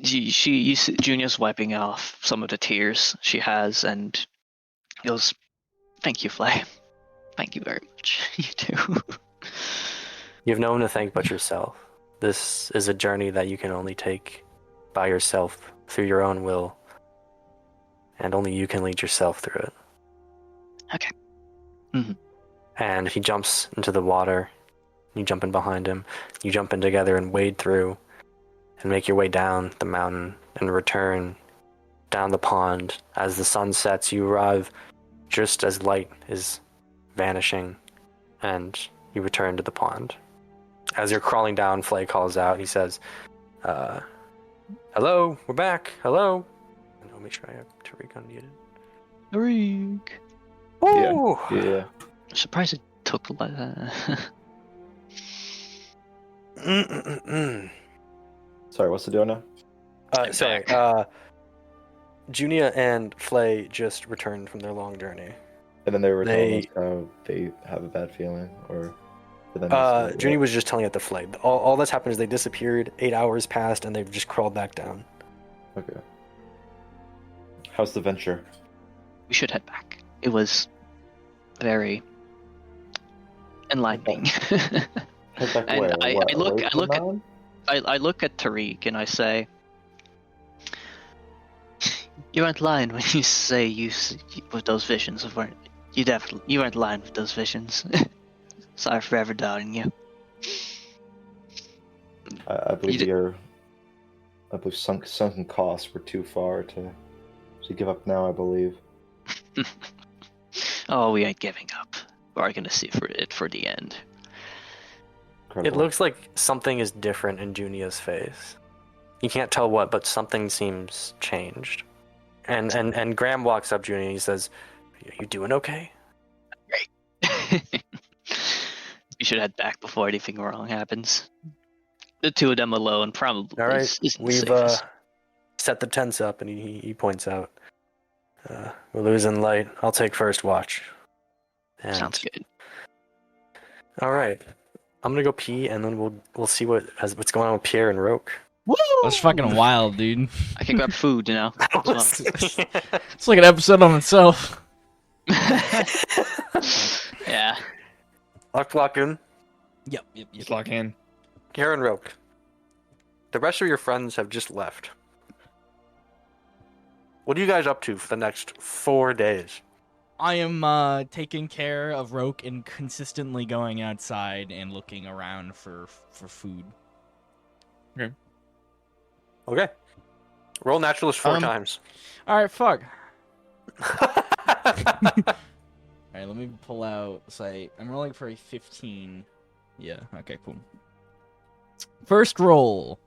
You see, Junia's wiping off some of the tears she has and goes, thank you, Flay. Thank you very much. You too. You have no one to thank but yourself. This is a journey that you can only take by yourself through your own will. And only you can lead yourself through it. Okay. Mm-hmm. And he jumps into the water. You jump in behind him. You jump in together and wade through and make your way down the mountain and return down the pond. As the sun sets, you arrive just as light is vanishing and you return to the pond. As you're crawling down, Flay calls out. He says, hello, we're back. Hello. And I'll make sure I have Tariq unmuted. Tariq. Yeah. I'm surprised it took Sorry, what's the deal now? Sorry. Junia and Flay just returned from their long journey. And then they were telling us how they have a bad feeling, or... Junia was just telling it to Flay. All that's happened is they disappeared, 8 hours passed, and they've just crawled back down. Okay. How's the venture? We should head back. It was very enlightening. Head back And where? I look at Tariq and I say, you weren't lying when you say with those visions, weren't you? You weren't lying with those visions. Sorry for ever doubting you. I believe sunken costs were too far to give up now, I believe. Oh, we ain't giving up. We're gonna see for the end. Incredible. It looks like something is different in Junia's face. You can't tell what, but something seems changed. And Graham walks up Junia and he says, are you doing okay? Great. We should head back before anything wrong happens. The two of them alone probably. All right, isn't we've safest. set the tents up, and he points out, we're losing light. I'll take first watch. And, Sounds good. All right, I'm gonna go pee, and then we'll see what's going on with Pierre and Roke. Woo! That's fucking wild, dude. I can grab food, you know. as well. It's like an episode on itself. Yeah. Lock in. Yep. Just lock in. Pierre and Roke. The rest of your friends have just left. What are you guys up to for the next 4 days? I am taking care of Roke and consistently going outside and looking around for food. Okay. Roll naturalist 4 times. All right, fuck. All right, let me pull out. I'm rolling for a 15. Yeah. Okay. Cool. First roll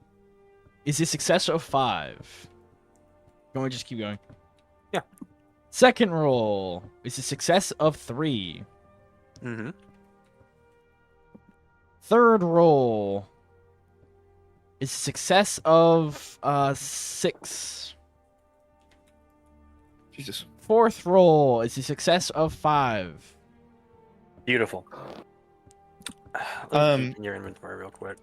is a success of 5. Can we just keep going? Yeah. Second roll is a success of 3. Mm-hmm. Third roll is a success of 6. Jesus. Fourth roll is a success of 5. Beautiful. Let me peek in your inventory real quick.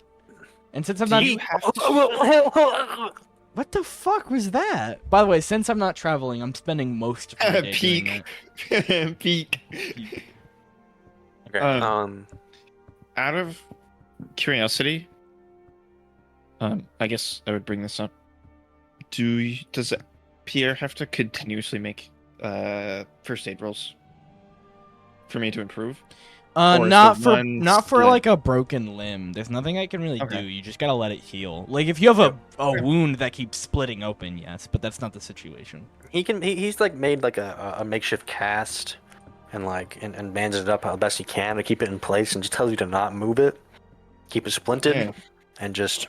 And since I'm Do not... you have to... What the fuck was that? By the way, since I'm not traveling, I'm spending most of my day doing Peak. Peak. Okay. Out of curiosity, I guess I would bring this up. Does Pierre have to continuously make first aid rolls for me to improve? Or is not the for one not for split? like a broken limb. There's nothing I can really Okay. do. You just gotta let it heal. Like if you have a wound that keeps splitting open, yes, but that's not the situation. He's like made like a makeshift cast and and bandaged it up how best he can to keep it in place, and just tells you to not move it, keep it splinted, Yeah. and just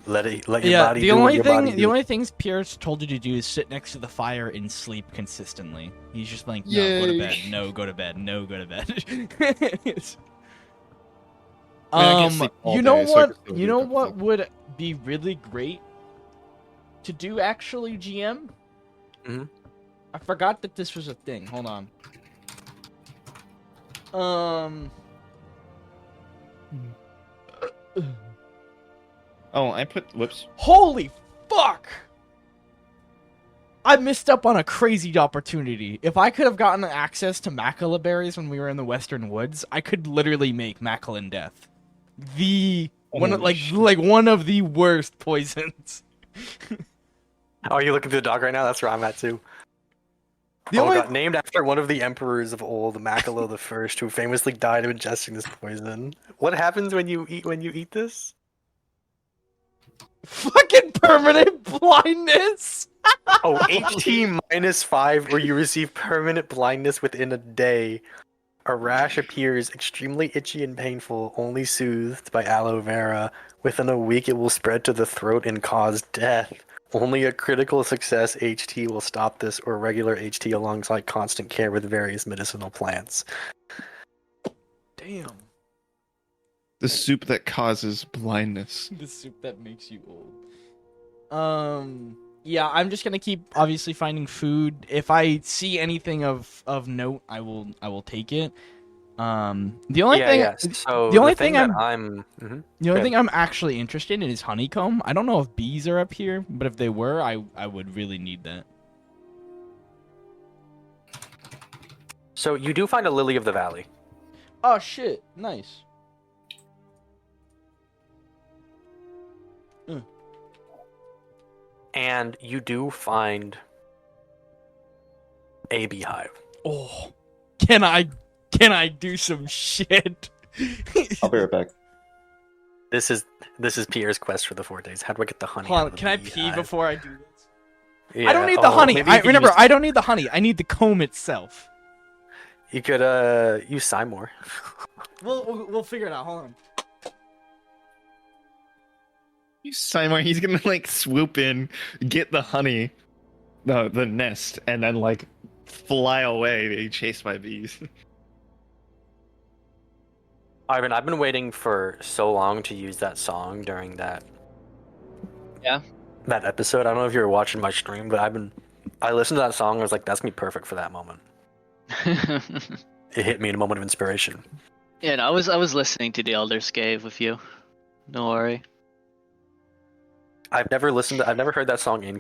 let your Yeah, body the do what only your thing body the do. only things Pierre's told you to do is sit next to the fire and sleep consistently. He's just like, no, go to Yay. bed, no, go to bed, no, go to bed. I mean, I can't sleep all You know day, so I what? can still You do know a couple what things. would be really great to do actually, GM? Mhm. I forgot that this was a thing. Hold on. Oh, I put... Whoops. Holy fuck! I missed up on a crazy opportunity. If I could have gotten access to macula berries when we were in the Western Woods, I could literally make macula death. Holy shit. Like one of the worst poisons. Oh, you looking through the dog right now? That's where I'm at too. The Oh only god, named after one of the emperors of old, Macalo the First, who famously died of ingesting this poison. What happens when you eat this? fucking permanent blindness. Oh, HT -5, where you receive permanent blindness within a day. A rash appears extremely itchy and painful, only soothed by aloe vera. Within a week, it will spread to the throat and cause death. Only a critical success HT will stop this, or regular HT alongside constant care with various medicinal plants. Damn. The soup that causes blindness. The soup that makes you old. Yeah, I'm just gonna keep obviously finding food. If I see anything of note, I will take it. The only So the only thing thing that I'm the only thing I'm actually interested in is honeycomb. I don't know if bees are up here, but if they were, I would really need that. So you do find a lily of the valley. Oh shit! Nice. And you do find a beehive. Oh, can I do some shit? I'll be right back. This is Pierre's quest for the 4 days. How do I get the honey? Hold out on, of the can I pee beehive? before I do this? Yeah. I don't need the honey. Maybe you could Remember, use- I don't need the honey. I need the comb itself. You could use Seymour. We'll figure it out. Hold on. Simon, he's gonna like swoop in, get the honey, the nest, and then like fly away being chased by bees. Ivan, I've been waiting for so long to use that song during that episode. I don't know if you were watching my stream, but I listened to that song and I was like, that's gonna be perfect for that moment. It hit me in a moment of inspiration. Yeah, no, I was listening to the Elder's Cave with you. Don't worry. I've never heard that song in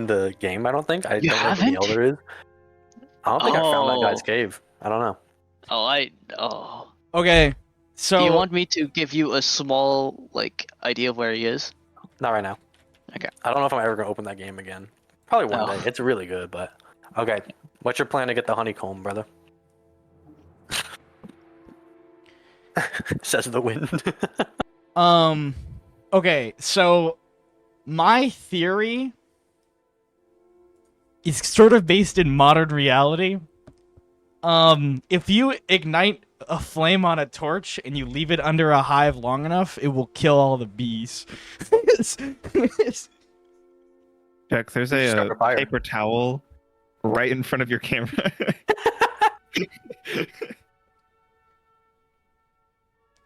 the game, I don't think. I You don't know haven't? who the Elder is. I don't think I found that guy's Oh. cave. I don't know. Oh. Okay, so Do you want me to give you a small idea of where he is? Not right now. Okay. I don't know if I'm ever gonna open that game again. Probably one Oh. day. It's really good, but okay. What's your plan to get the honeycomb, brother? Says the wind. okay, so my theory is sort of based in modern reality. If you ignite a flame on a torch and you leave it under a hive long enough, it will kill all the bees. Jack, there's Start a a fire. paper towel right in front of your camera.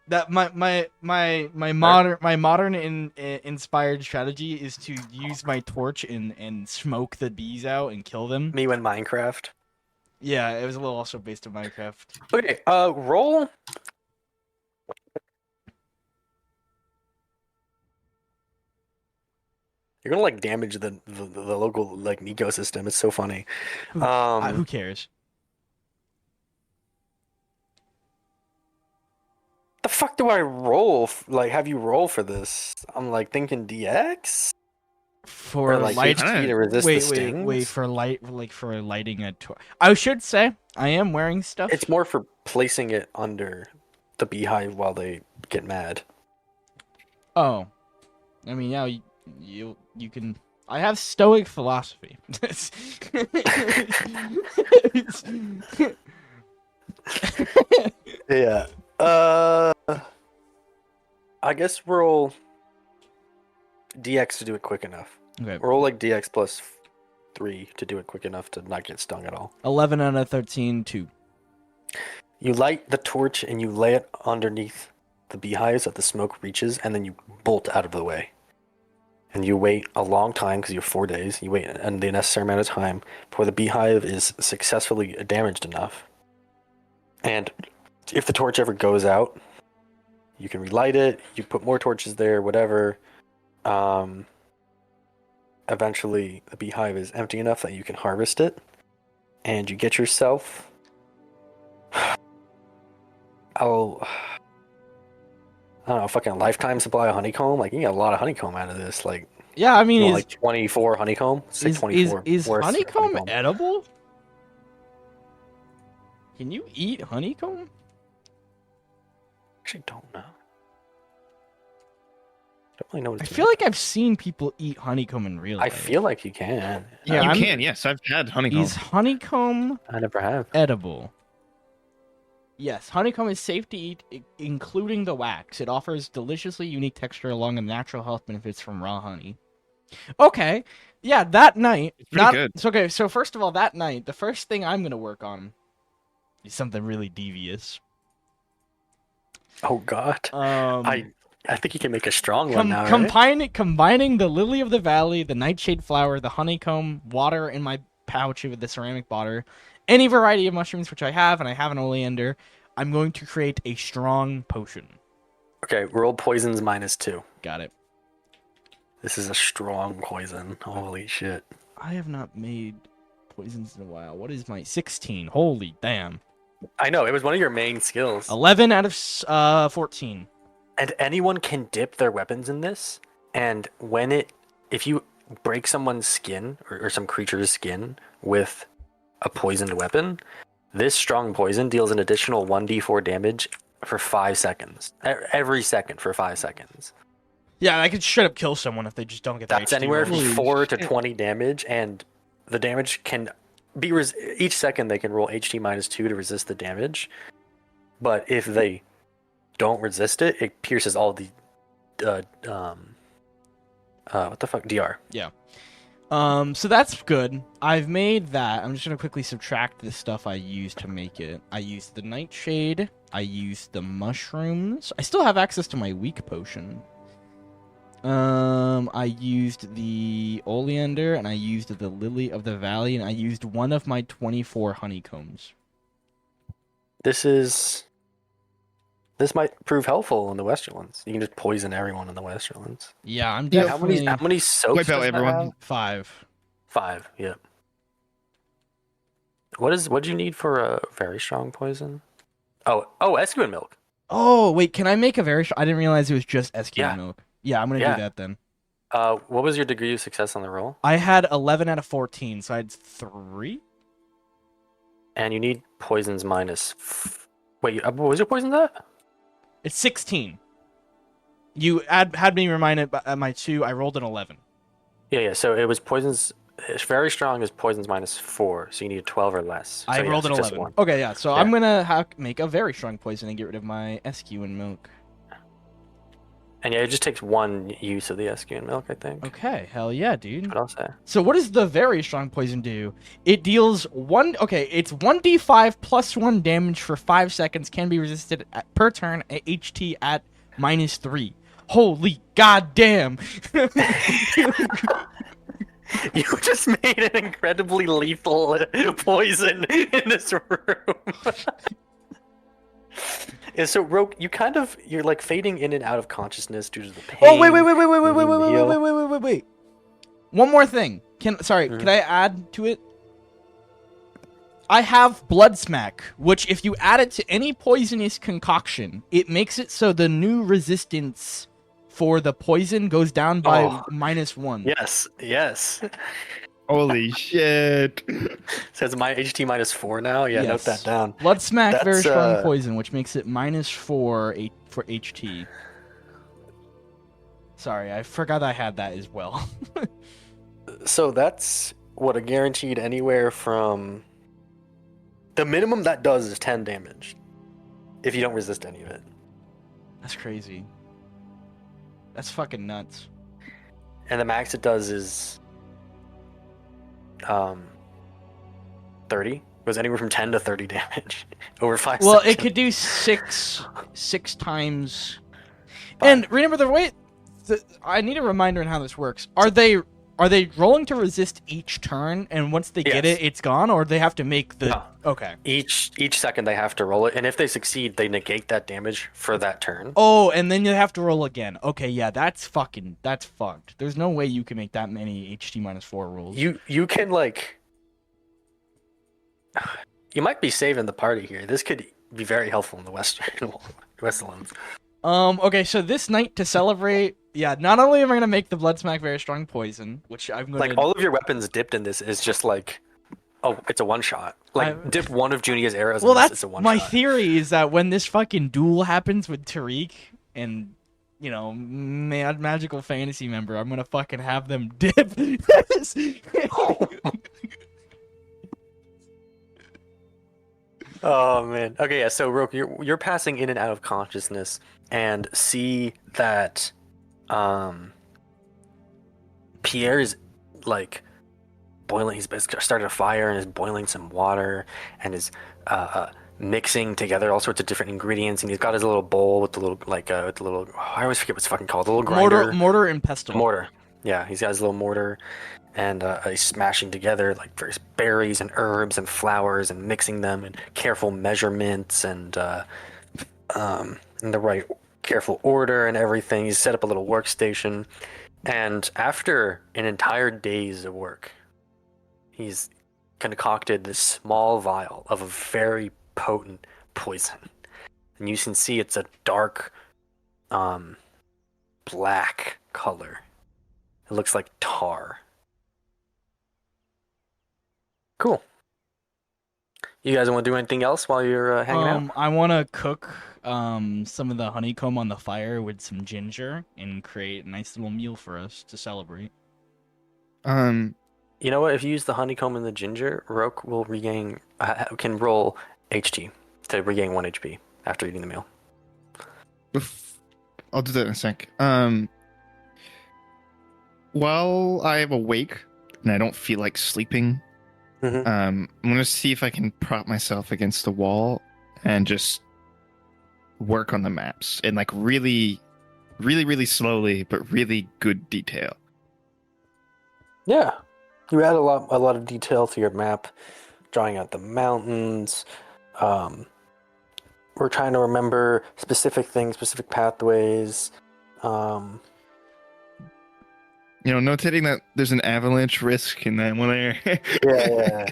That my modern inspired strategy is to use my torch and smoke the bees out and kill them. Me when Minecraft. Yeah, it was a little also based on Minecraft. Okay, roll. You're gonna like damage the local like ecosystem. It's so funny. Who cares? The fuck do I roll? Like, have you roll for this? I'm like thinking DX For or like light, HP to resist the stings. for lighting a torch. I should say I am wearing stuff. It's more for placing it under the beehive while they get mad. Oh, I mean, yeah, you can. I have stoic philosophy. Yeah. I guess roll DX to do it quick enough. Okay. Roll like DX plus 3 to do it quick enough to not get stung at all. 11 out of 13, 2. You light the torch and you lay it underneath the beehives so that the smoke reaches, and then you bolt out of the way. And you wait a long time because you have 4 days. You wait the necessary amount of time before the beehive is successfully damaged enough. And if the torch ever goes out, you can relight it. You put more torches there, whatever. Eventually, the beehive is empty enough that you can harvest it, and you get yourself. I don't know, fucking lifetime supply of honeycomb. Like, you get a lot of honeycomb out of this. Like, Yeah, I mean, like 24 honeycomb. It's like 24 is worth honeycomb edible? Can you eat honeycomb? Actually, don't know. Don't really know what I it's feel like I've seen people eat honeycomb in real I life. feel like you can. Yeah, you I'm- can. Yes, I've had honeycomb. Is honeycomb I never have. edible? Yes, honeycomb is safe to eat, including the wax. It offers deliciously unique texture along with natural health benefits from raw honey. Okay, yeah, that night. It's pretty good. So, okay, so first of all, that night, the first thing I'm gonna work on is something really devious. Oh God. I think you can make a strong one now, right? Combining the lily of the valley, the nightshade flower, the honeycomb, water in my pouch with the ceramic bottle, any variety of mushrooms which I have, and I have an oleander. I'm going to create a strong potion. Okay, roll poisons -2. Got it. This is a strong poison. Holy shit. I have not made poisons in a while. What is my 16? Holy damn. I know, it was one of your main skills. 11 out of 14. And anyone can dip their weapons in this, and if you break someone's skin or some creature's skin with a poisoned weapon, this strong poison deals an additional 1d4 damage for 5 seconds. Every second for 5 seconds. Yeah, I could straight up kill someone if they just don't get their That's HP anywhere from rolls. 4 to 20 damage, and the damage can be each second they can roll HT -2 to resist the damage. But if they don't resist it, it pierces all the what the fuck, DR. Yeah. So that's good. I've made that. I'm just gonna quickly subtract the stuff I used to make it. I used the nightshade. I used the mushrooms. I still have access to my weak potion. I used the oleander, and I used the lily of the valley, and I used one of my 24 honeycombs. This might prove helpful in the Westerlands. You can just poison everyone in the Westerlands. Yeah, I'm How definitely many soaps? Wipe out does that everyone. have? 5. 5. Yep. What do you need for a very strong poison? Oh, Escuin milk. Oh wait, can I make a very? I didn't realize it was just SQ Yeah. milk. Yeah, I'm gonna Yeah. do that then. What was your degree of success on the roll? I had 11 out of 14, so I had 3. And you need poisons Wait, what was your poison at? It's 16. You had me reminded at my 2. I rolled an 11. Yeah. So it was poisons. Very strong is poisons -4, so you need a 12 or less. I So, yeah, rolled an success 11. 1. Okay, yeah. So Yeah. I'm gonna make a very strong poison and get rid of my SQ and milk. And yeah, it just takes one use of the SQN milk, I think. Okay, hell yeah, dude. What else? So what does the very strong poison do? It deals it's 1d5 plus 1 damage for 5 seconds, can be resisted per turn at HT at -3. Holy goddamn. You just made an incredibly lethal poison in this room. And so, Roke, you're like fading in and out of consciousness due to the pain. Oh, wait. One more thing. Can I add to it? I have Blood Smack, which if you add it to any poisonous concoction, it makes it so the new resistance for the poison goes down by -1. Yes. Holy shit. Says my HT -4 now. Yeah, Yes. note that down. Blood Smack, That's, very strong poison, which makes it -4 for HT. Sorry, I forgot I had that as well. So that's what a guaranteed anywhere from. The minimum that does is 10 damage, if you don't resist any of it. That's crazy. That's fucking nuts. And the max it does is 30. It goes anywhere from 10 to 30 damage over 5 Well, seconds. it could do six times. And remember the way. I need a reminder on how this works. Are they rolling to resist each turn, and once they get Yes. it, it's gone, or they have to make the? No. Okay. Each second they have to roll it, and if they succeed, they negate that damage for that turn. Oh, and then you have to roll again. Okay, yeah, that's fucked. There's no way you can make that many HT -4 rolls. You can like. You might be saving the party here. This could be very helpful in the Westlands. Okay, so this night to celebrate, not only am I gonna make the Blood Smack very strong poison, which I'm gonna Like all of your weapons dipped in this is just like, it's a one shot. Like dip one of Junia's arrows. Well, in this, that's it's a one my shot. theory is that when this fucking duel happens with Tariq and magical fantasy member, I'm gonna fucking have them dip. Oh man. Okay, yeah. So Roke, you're passing in and out of consciousness, and see that, Pierre is like boiling. He's started a fire and is boiling some water and is mixing together all sorts of different ingredients. And he's got his little bowl with the little I always forget what's fucking called. The little grinder. Mortar and pestle. Mortar. Yeah, he's got his little mortar, and he's smashing together like various berries and herbs and flowers and mixing them in careful measurements and in the right careful order and everything. He's set up a little workstation, and after an entire day's of work, he's concocted this small vial of a very potent poison, and you can see it's a dark, black color. It looks like tar. Cool. You guys want to do anything else while you're hanging out? I want to cook some of the honeycomb on the fire with some ginger and create a nice little meal for us to celebrate. You know what? If you use the honeycomb and the ginger, Roke will can roll HT to regain 1 HP after eating the meal. I'll do that in a sec. While I am awake and I don't feel like sleeping, I'm gonna see if I can prop myself against the wall and just work on the maps in like really, really, really slowly, but really good detail. Yeah, you add a lot of detail to your map, drawing out the mountains. We're trying to remember specific things, specific pathways. Notating that there's an avalanche risk in that one area. Yeah.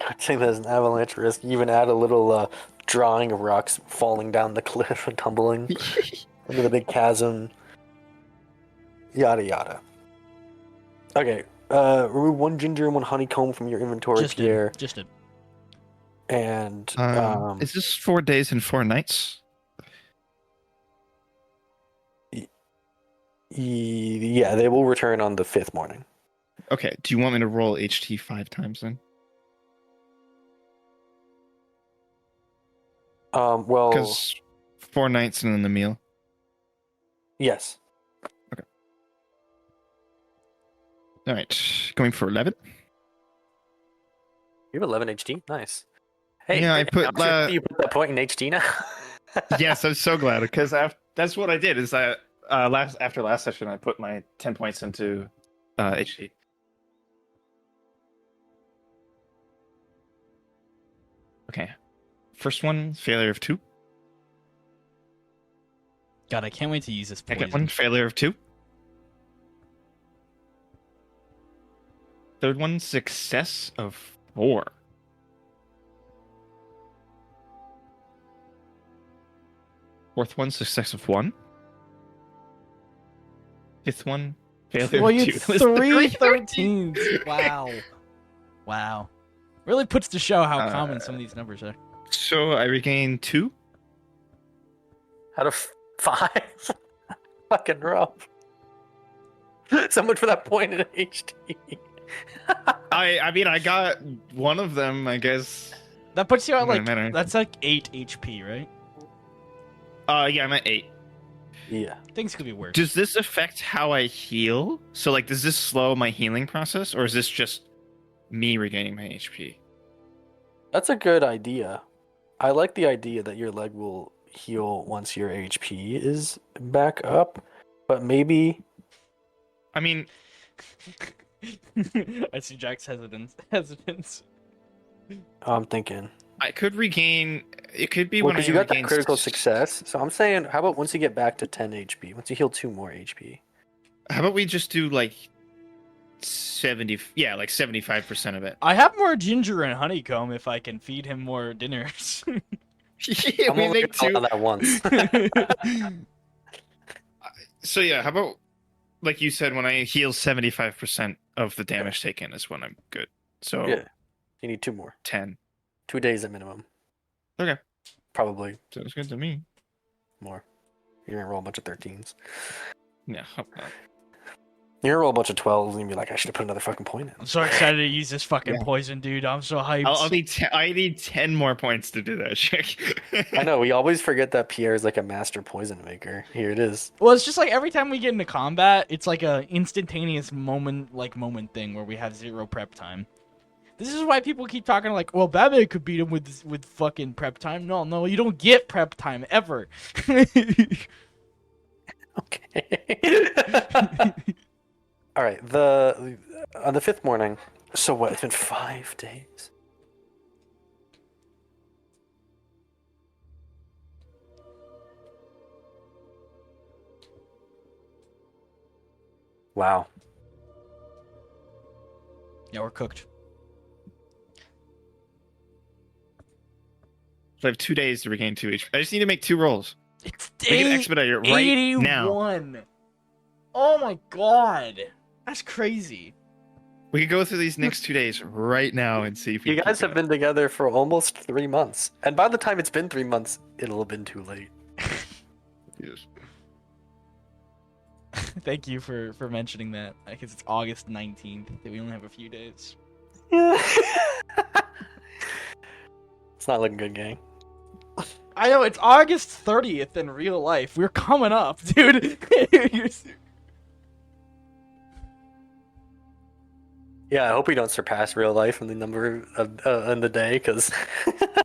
I'd say there's an avalanche risk. You even add a little drawing of rocks falling down the cliff and tumbling into the big chasm. Yada yada. Okay, remove 1 ginger and 1 honeycomb from your inventory, Pierre. Just a. And is this 4 days and 4 nights? Yeah, they will return on the 5th morning. Okay, do you want me to roll HT 5 times then? Well, Because 4 nights and then the meal. Yes. All right, going for 11. You have 11 HT. Nice. Hey, Yeah, I put. you put that point in HT now. Yes, I'm so glad because that's what I did. Is I after last session I put my 10 points into HP. Okay, first one failure of 2. God, I can't wait to use this poison. Second one failure of 2. Third one success of 4. Fourth one success of 1. Fifth one failure Well, of you 2. 313s. Wow. Wow. Really puts to show how common some of these numbers are. So I regain 2. Out of 5. Fucking rough. So much for that point in HT. I mean I got one of them, I guess. That puts you at Doesn't like matter. that's like 8 HP, right? Yeah, I'm at 8. Yeah. Things could be worse. Does this affect how I heal? So like does this slow my healing process or is this just me regaining my HP? That's a good idea. I like the idea that your leg will heal once your HP is back up, but maybe I mean, I see Jack's hesitance. I'm thinking. I could regain. It could be Well, when I because you got that regain critical success. So I'm saying, how about once you get back to 10 HP, once you heal 2 more HP? How about we just do like 70? Yeah, like 75% of it. I have more ginger and honeycomb if I can feed him more dinners. Yeah, I'm we only make gonna 2. allow that once. So yeah, how about like you said, when I heal 75% of the damage taken is when I'm good. So Yeah. You need 2 more. 10. 2 days at minimum. Okay, Probably sounds good to me. more. You're gonna roll a bunch of 13s. Yeah, hope not. You're gonna roll a bunch of 12s and be like, I should have put another fucking point in. I'm so excited to use this fucking Yeah. poison, dude. I'm so hyped. I'll need. I need 10 more points to do that shit. I know, we always forget that Pierre is like a master poison maker. Here it is. Well, it's just like every time we get into combat, it's like a instantaneous moment thing where we have 0 prep time. This is why people keep talking like, well, Batman could beat him with fucking prep time. No, you don't get prep time ever. Okay. All right. On the 5th morning. So what? It's been 5 days. Wow. Yeah, we're cooked. So I have 2 days to regain 2 HP. I just need to make 2 rolls. It's We can day expedite it right 81. now. Oh my god. That's crazy. We can go through these next 2 days right now and see if we You can guys keep have going. been together for almost 3 months. And by the time it's been 3 months, it'll have been too late. Jesus. Thank you for mentioning that. Because it's August 19th. We only have a few days. It's not looking good, gang. I know, it's August 30th in real life. We're coming up, dude. Yeah, I hope we don't surpass real life in the number of in the day, because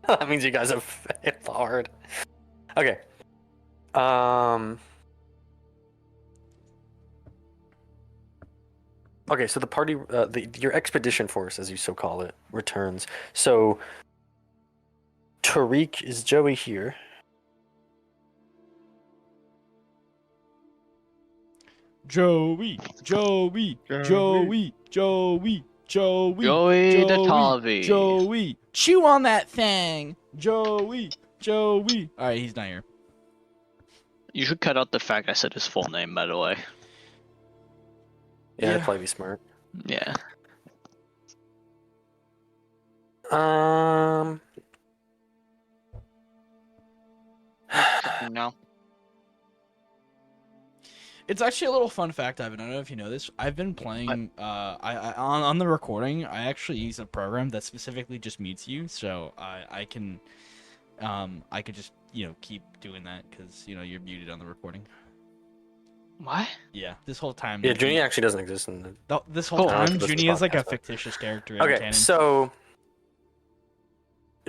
that means you guys have failed hard. Okay. Okay, so the party, your expedition force, as you so call it, returns. So, Tariq, is Joey here? Joey. Joey. Joey the Talby. Joey. Chew on that thing. Joey. Alright, he's not here. You should cut out the fact I said his full name, by the way. Yeah, Yeah. that'd probably be smart. Yeah. No. It's actually a little fun fact, Ivan. I don't know if you know this. I've been playing. I on the recording. I actually use a program that specifically just mutes you, so I can, I could just keep doing that because you're muted on the recording. What? Yeah, this whole time. Yeah, Junia actually doesn't exist in the. This whole Oh, time, this Junia is like a podcast, but- fictitious character in Okay, canon. so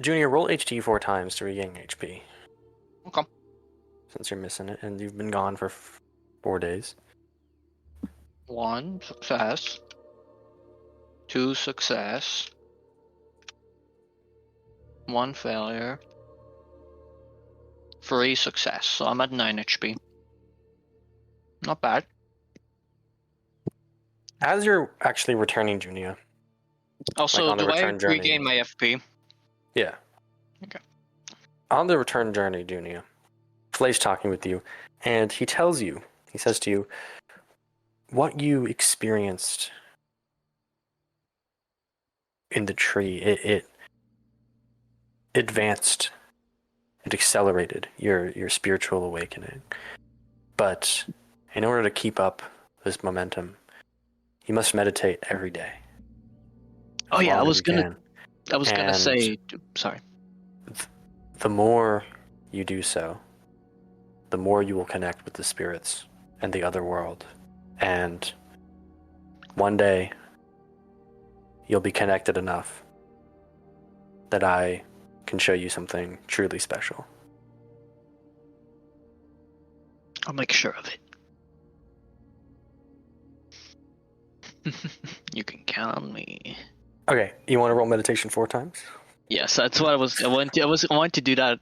Junia, roll HT 4 times to regain HP. Okay. Since you're missing it, and you've been gone for 4 days. 1 success. 2 success. 1 failure. 3 success. So I'm at 9 HP. Not bad. As you're actually returning, Junia. Also, on the do I return journey. regain my FP? Yeah. Okay. On the return journey, Junia, Flay's talking with you, and he says to you, what you experienced in the tree, it advanced, it accelerated your spiritual awakening. But in order to keep up this momentum, you must meditate every day. Oh as yeah, I long as was you gonna can. gonna And- say sorry. The more you do so, the more you will connect with the spirits and the other world. And one day, you'll be connected enough that I can show you something truly special. I'll make sure of it. You can count on me. Okay, you want to roll meditation 4 times? Yes, that's what I wanted to do that.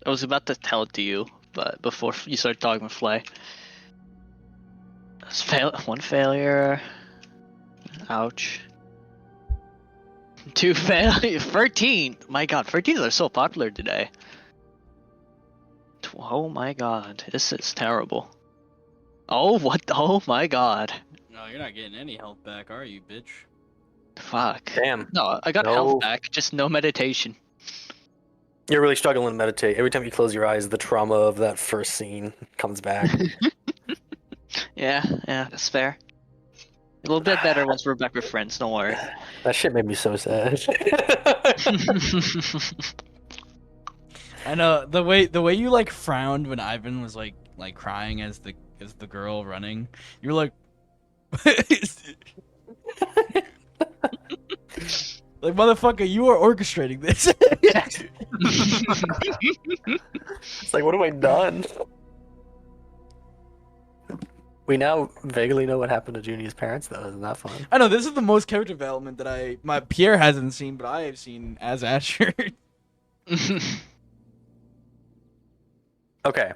I was about to tell it to you, but before you started talking with Flay. One failure. Ouch. 2 failure. 13. My God, 13s are so popular today. Oh my God, this is terrible. Oh what? Oh my God. No, you're not getting any health back, are you, bitch? Fuck. Damn. No, I got No. health back, just no meditation. You're really struggling to meditate. Every time you close your eyes, the trauma of that first scene comes back. Yeah, that's fair. A little bit better once we're back with friends, don't worry. That shit made me so sad. I know the way you like frowned when Ivan was like crying as the girl running. You're like, like motherfucker, you are orchestrating this. It's like, what have I done? We now vaguely know what happened to Junia's parents, though. Isn't that fun? I know this is the most character development that my Pierre hasn't seen, but I have seen as Asher. Okay.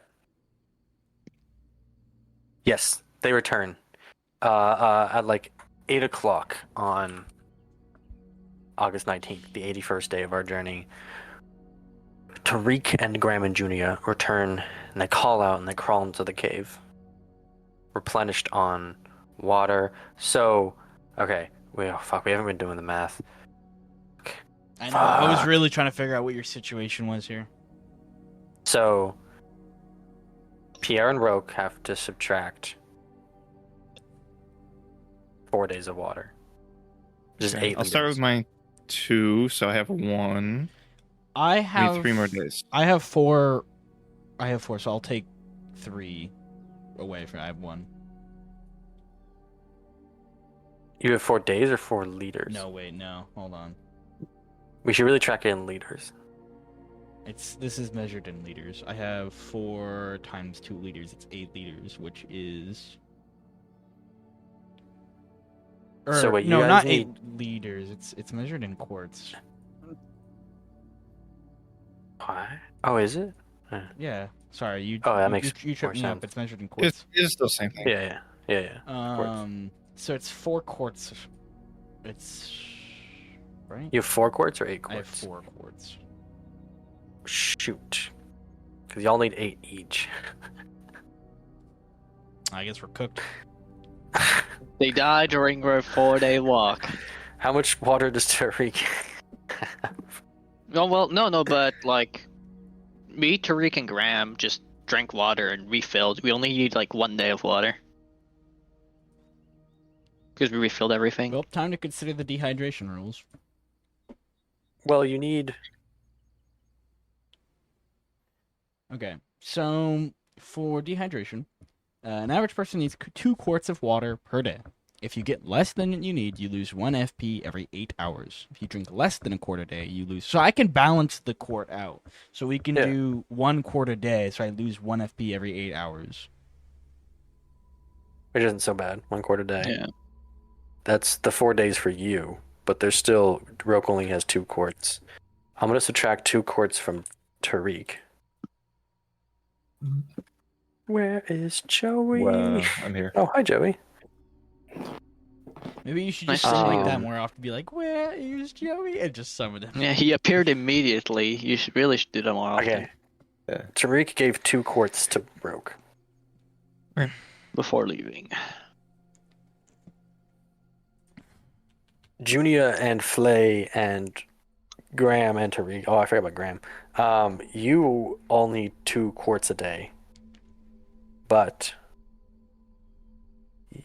Yes, they return. At like 8 o'clock on August 19th, the 81st day of our journey. Tariq and Graham and Junia return, and they call out and they crawl into the cave. Replenished on water. So, okay. We haven't been doing the math. I know. I was Fuck. really trying to figure out what your situation was here. So, Pierre and Roque have to subtract 4 days of water. Just Okay, 8 I'll start liters. with my 2, so I have 1. I I have need 3 more days. I have 4. So I'll take 3 away from. I have 1. You have 4 days or 4 liters? No, wait, no. Hold on. We should really track it in liters. This is measured in liters. I have 4 times 2 liters. It's 8 liters, which is. So what you no, guys not need- 8 liters. It's measured in quarts. What? Oh, is it? Yeah. Sorry, you. Oh, that you, makes you tripped more me up. sense. It's measured in quarts. It's the same thing. Yeah. quarts. So it's 4 quarts. It's right. You have 4 quarts or 8 I have quarts? 4 quarts. Shoot. Because y'all need 8 each. I guess we're cooked. They died during our 4-day walk. How much water does Tariq have? No, well, no, but like, me, Tariq, and Graham just drank water and refilled. We only need like 1 day of water. Because we refilled everything. Well, time to consider the dehydration rules. Well, you need... Okay, so for dehydration, An average person needs 2 quarts of water per day. If you get less than you need, you lose 1 FP every 8 hours. If you drink less than a quart a day, you lose. So I can balance the quart out. So we can do 1 quart a day, so I lose 1 FP every 8 hours. Which isn't so bad. 1 quart a day. Yeah. That's the 4 days for you, but there's still Roke only has 2 quarts. I'm gonna subtract 2 quarts from Tariq. Where is Joey? Well, I'm here. Oh, hi, Joey. Maybe you should Nice just to say see like that you. more often. Be like, where is Joey? And just summon him. Yeah, he appeared immediately. You should do that more often. Okay. Yeah. Tariq gave 2 quarts to Roke. Before leaving. Junia and Flay and Graham and Tariq. Oh, I forgot about Graham. You all need 2 quarts a day, but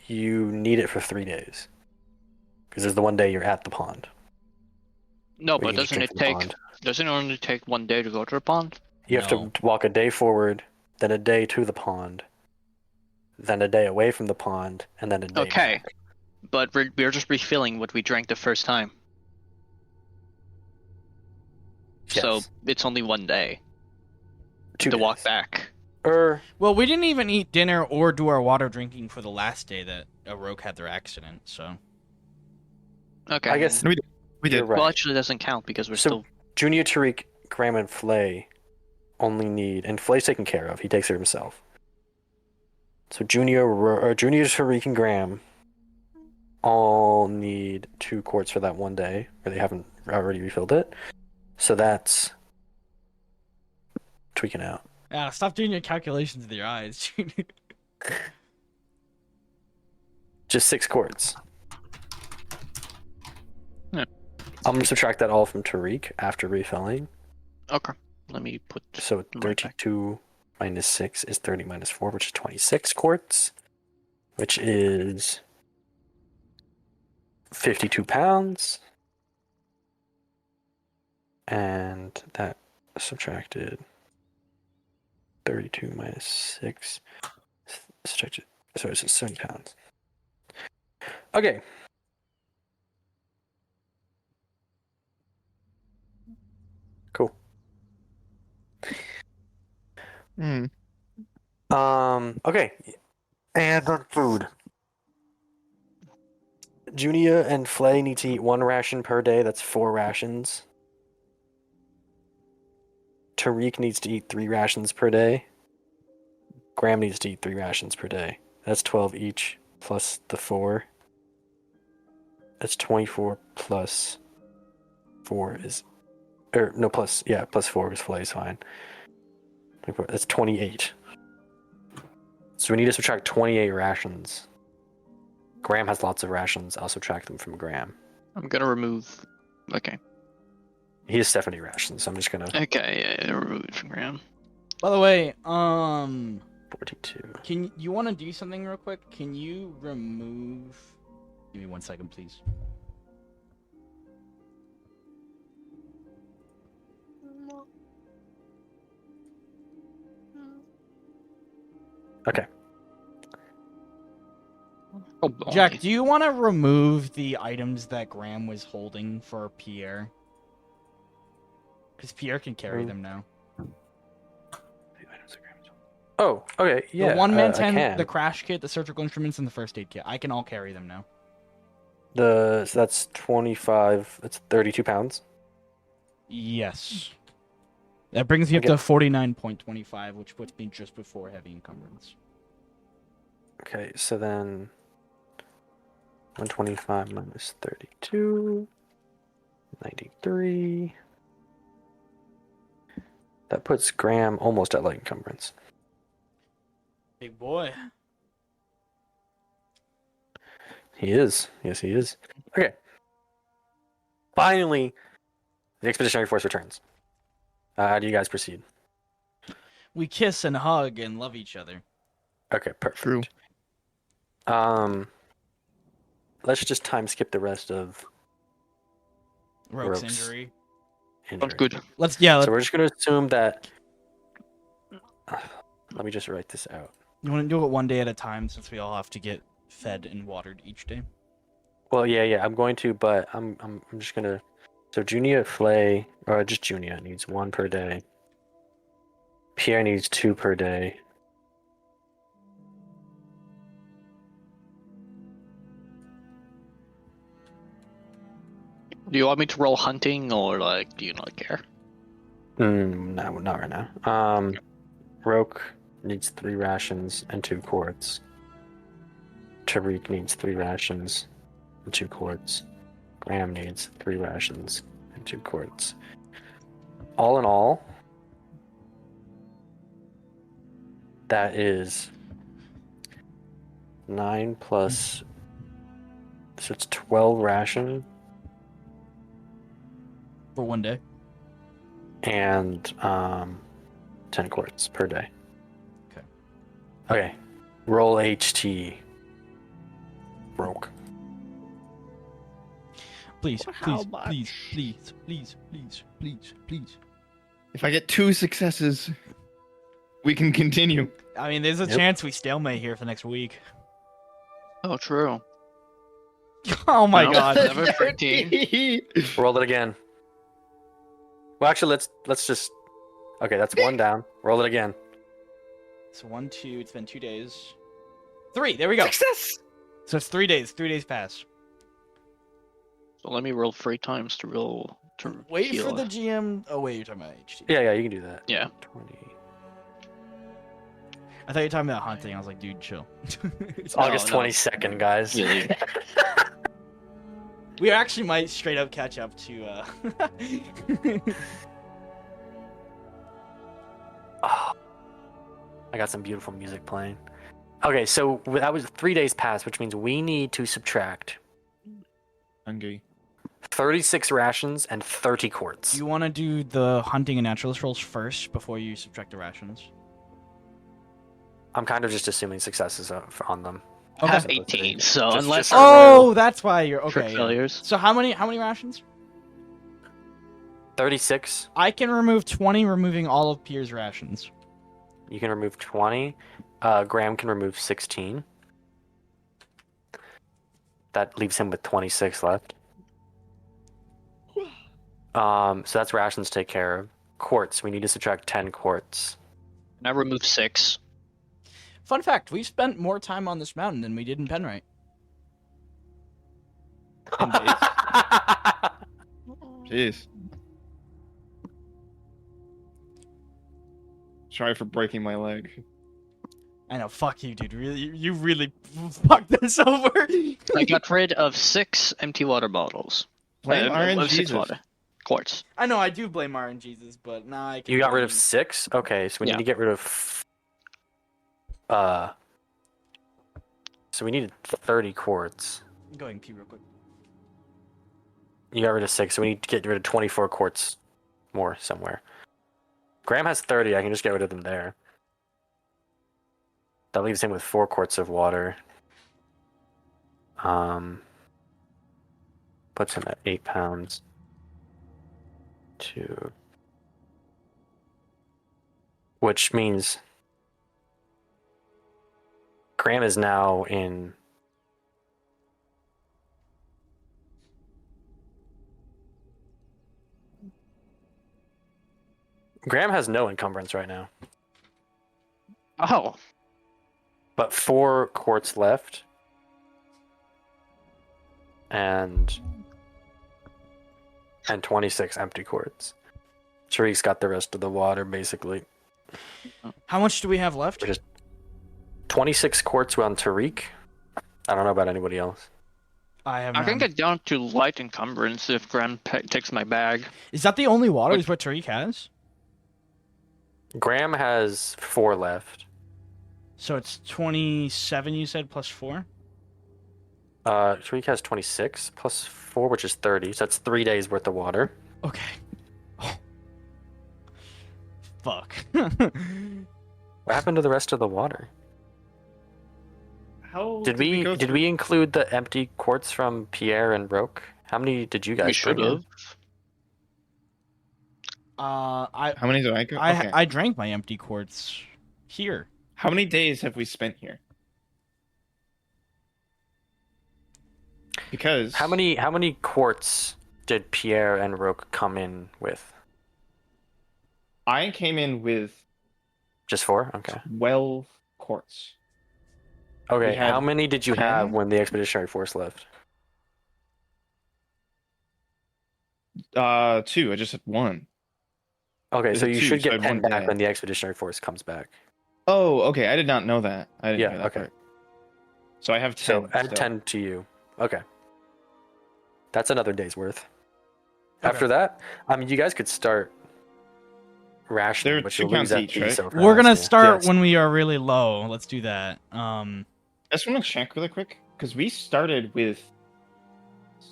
you need it for 3 days because there's the 1 day you're at the pond. No, where but you just doesn't drink it from the take? pond. Doesn't it only take 1 day to go to the pond? You have No. to walk a day forward, then a day to the pond, then a day away from the pond, and then a day Okay. back. But we're just refilling what we drank the first time. So Yes. it's only 1 day 2 to walk days. back. Well, we didn't even eat dinner or do our water drinking for the last day that Roke had their accident, so. Okay. I guess We you're did. right. Well, actually, it doesn't count because we're So- still. Junior, Tariq, Graham, and Flay only need, and Flay's taken care of. He takes care of himself. So Junior, Tariq, and Graham all need 2 quarts for that 1 day, where they haven't already refilled it. So that's tweaking out. Yeah, stop doing your calculations with your eyes. Just 6 quarts. Yeah. I'm gonna subtract that all from Tariq after refilling. Okay. Let me put. So Right back. 32 minus 6 is 30 minus 4, which is 26 quarts, which is 52 pounds. And that subtracted 32 minus 6. Subtracted, so it's 70 pounds. Okay. Cool. Hmm. Okay. And on food. Junia and Flay need to eat 1 ration per day. That's 4 rations. Tariq needs to eat 3 rations per day. Graham needs to eat 3 rations per day. That's 12 each, plus the 4. That's 24 plus 4 is... plus 4 is Flay is fine. That's 28. So we need to subtract 28 rations. Graham has lots of rations. I'll subtract them from Graham. I'm gonna remove. Okay. He has 70 rations, so I'm just gonna... Okay. Yeah, remove it from Graham. By the way, 42. can you want to do something real quick? Can you remove? Give me 1 second, please. Okay. Oh, Jack, do you want to remove the items that Graham was holding for Pierre? Because Pierre can carry them now. Oh, okay, yeah. The one-man I tent, can. the crash kit, the surgical instruments, and the first aid kit. I can all carry them now. So that's 25. That's 32 pounds. Yes. That brings me up Okay. to 49.25, which puts me just before heavy encumbrance. Okay, so then 125 minus 32, 93. That puts Graham almost at light encumbrance. Big boy. He is. Yes, he is. Okay. Finally, the expeditionary force returns. How do you guys proceed? We kiss and hug and love each other. Okay, perfect. True. Let's just time skip the rest of Rogue's Rogue's injury. injury. Sounds good. Let's So we're just going to assume that... let me just write this out. You want to do it one day at a time since we all have to get fed and watered each day. Well, yeah, I'm going to, but I'm just gonna. So Junia, Flay, or just Junia needs 1 per day. Pierre needs 2 per day. Do you want me to roll hunting, or like, do you not care? No, not right now. Roke needs 3 rations and 2 quarts. Tariq needs 3 rations and 2 quarts. Graham needs 3 rations and 2 quarts. All in all, that is 9 plus. So it's 12 ration For one day. and 10 quarts per day. Okay. Okay. Roll HT. Broke. Please, How please, much? please, please, please, please, please, please. If I get 2 successes, we can continue. I mean, there's a Yep. chance we stalemate here for next week. Oh, true. Oh my No. god. Never 13. Roll it again. Well, actually, let's just. Okay, that's 1 down. Roll it again. So 1, 2, it's been 2 days. 3, there we go. Success! So it's 3 days. 3 days pass. So let me roll 3 times to roll to Wait heal. for the GM. Oh wait, you're talking about HT. Yeah, you can do that. Yeah. 20. I thought you were talking about hunting. I was like, dude, chill. It's August no. 22nd, guys. You leave. We actually might straight up catch up to. Oh, I got some beautiful music playing. Okay, so that was 3 days past, which means we need to subtract Hungry. 36 rations and 30 quarts. Do you want to do the hunting and naturalist rolls first before you subtract the rations? I'm kind of just assuming successes on them. I Okay. have 18, so Just- unless just- Oh, that's why you're crit okay. Yeah. failures. So how many rations? 36. I can remove 20, removing all of Pierre's rations. You can remove 20. Graham can remove 16. That leaves him with 26 left. So that's rations to take care of. Quartz. We need to subtract 10 quarts. And I remove 6. Fun fact: we've spent more time on this mountain than we did in Penrite. 10 days. Jeez. Sorry for breaking my leg. I know. Fuck you, dude. Really, you really fucked this over. I got rid of 6 empty water bottles. Blame RNGesus. 6 water quarts. I know. I do blame RNGesus, but now I can. You got rid of blame- 6? Okay, so we need Yeah. to get rid of. So we needed 30 quarts. I'm going pee real quick. You got rid of 6, so we need to get rid of 24 quarts more somewhere. Graham has 30, I can just get rid of them there. That leaves him with 4 quarts of water. Puts him at 8 pounds. 2. Which means Graham is now in. Graham has no encumbrance right now, Oh, but 4 quarts left, and 26 empty quarts. Tariq's got the rest of the water, basically. How much do we have left? We're just 26 quarts on Tariq. I don't know about anybody else. I have. I can none. get down to light encumbrance if Graham takes my bag. Is that the only water? What- Is what Tariq has? Graham has 4 left. So it's 27. You said plus 4. Tariq has 26 plus 4, which is 30. So that's 3 days worth of water. Okay. Oh. Fuck. What happened to the rest of the water? How Did we go did through- we include the empty quarts from Pierre and Roque? How many did you guys We should bring in? have. I How many did I go? I Okay. I drank my empty quarts here. How many days have we spent here? Because How many quartz did Pierre and Roque come in with? I came in with Just 4? Okay. 12 quartz. Okay, We had how many did you 10? have when the expeditionary force left? 2. I just had 1. Okay, Is so it you 2? should So I get had 10 1 back day. when the expeditionary force comes back. Oh, okay. I did not know that. I didn't Yeah, hear that okay. part. So I have 10. So add still. 10 to you. Okay. That's another day's worth. Okay. After that, I mean, you guys could start rationing, They're but 2 you'll lose pounds each, FP right? so fast. We're gonna yeah. start Yes. when we are really low. Let's do that. I just want to check really quick because we started with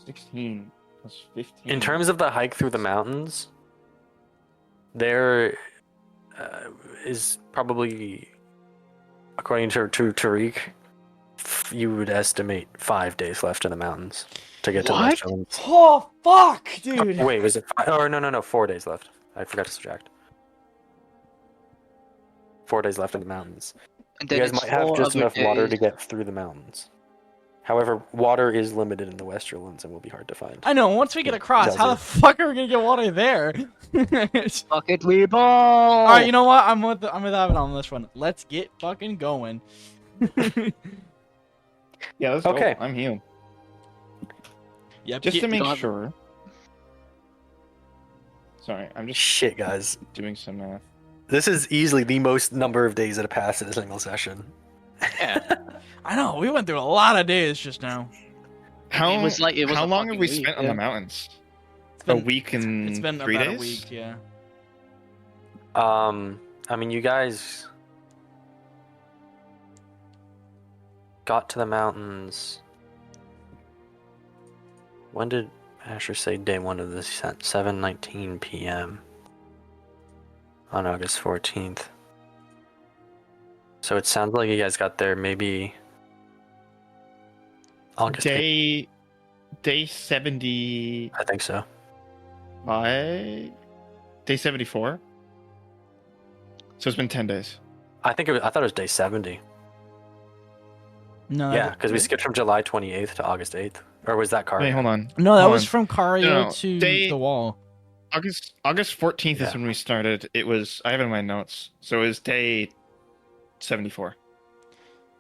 16 plus 15. In terms of the hike through the mountains, there is probably, according to Tariq, you would estimate 5 days left in the mountains to get to the What? Westlands. Oh fuck, dude. Wait, was it 5? Oh, no, 4 days left. I forgot to subtract. 4 days left in the mountains. And You then guys it's might have 4 just other enough water to days. get through the mountains. However, water is limited in the Westerlands and will be hard to find. I know. Once we get across, how the fuck are we gonna get water there? Bucket we ball. All right, you know what? I'm with Evan on this one. Let's get fucking going. Yeah, let's Okay. go. I'm healed. Yep. Just to make don't have- sure. Sorry, I'm just Shit, guys. doing some math. This is easily the most number of days that have passed in a single session. Yeah. I know. We went through a lot of days just now. How It was how a long have fucking we week, spent on yeah. the mountains? It's been, A week and It's been 3 about days? a week. Yeah. I mean, you guys got to the mountains. When did Asher say day 1 of this? 7:19 p.m. on August 14th. So it sounds like you guys got there maybe August 8th. Day 75. I think so. Day 74. So it's been 10 days. I thought it was day 70. No. Yeah, because we skipped from July 28th to August 8th. Or was that car? Wait, hold on. No, that Hold was on. from Cario No, to they- the wall. August 14th Yeah. is when we started. It was I have it in my notes. So it was day 74.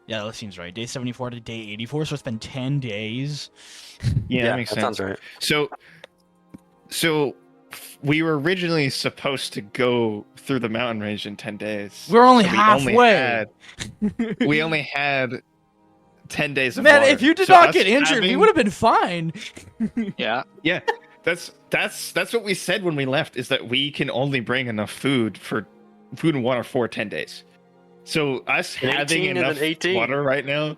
Yeah, that seems right. Day 74 to day 84, so it's been 10 days. Yeah, that makes sense. sounds right. So we were originally supposed to go through the mountain range in 10 days. We're only So halfway. we only had 10 days of Man, water. if you did So not us get injured, we having- would have been fine. Yeah. Yeah, that's what we said when we left. Is that we can only bring enough food and water for 10 days. So us An having 18 and enough an 18. water right now,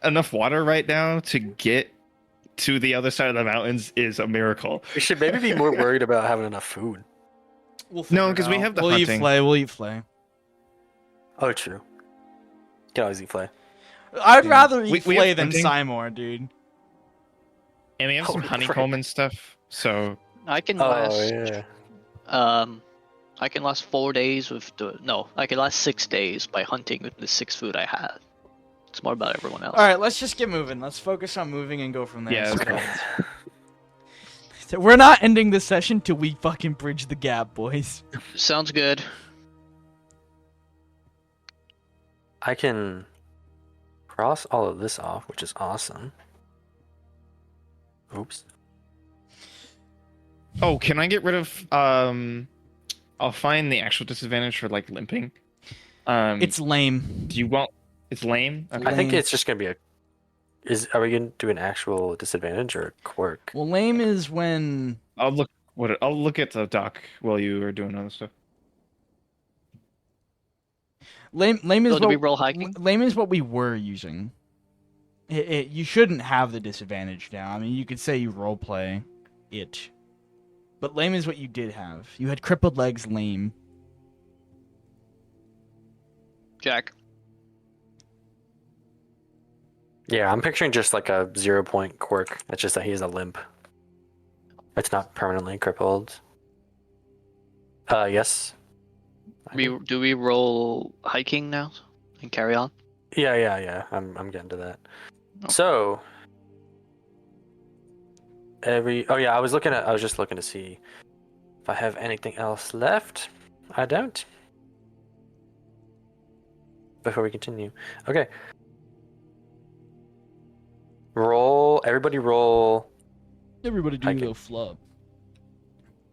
enough water right now to get to the other side of the mountains is a miracle. We should maybe be more worried about having enough food. We'll No, figure it 'cause we out. have the We'll hunting. We'll eat flay. Oh, true. Can always eat flay. I'd Yeah. rather We eat have flay than hunting. Seymour, dude. And we have some Holy honeycomb and stuff. So I can Oh, last. yeah. I can last 4 days with the. No, I can last 6 days by hunting with the 6 food I have. It's more about everyone else. All right, let's just get moving. Let's focus on moving and go from there. Yeah, So- let's go. So we're not ending this session till we fucking bridge the gap, boys. Sounds good. I can cross all of this off, which is awesome. Oops. Oh, can I get rid of I'll find the actual disadvantage for like limping. It's lame. do you want it's lame? Okay. I think Lame. it's just gonna be are we gonna do an actual disadvantage or a quirk? Well, lame is when I'll look at the doc while you are doing other stuff. lame is So do we what roll hiking? lame is what we were using. You shouldn't have the disadvantage now. I mean, you could say you roleplay it, but lame is what you did have. You had crippled legs, lame. Jack. Yeah, I'm picturing just like a 0-point quirk. It's just that he has a limp. It's not permanently crippled. Yes. Do we roll hiking now and carry on? Yeah. I'm getting to that. Okay. So I was just looking to see if I have anything else left. I don't. Before we continue. Okay. Everybody roll. Everybody do Hiking. the flub.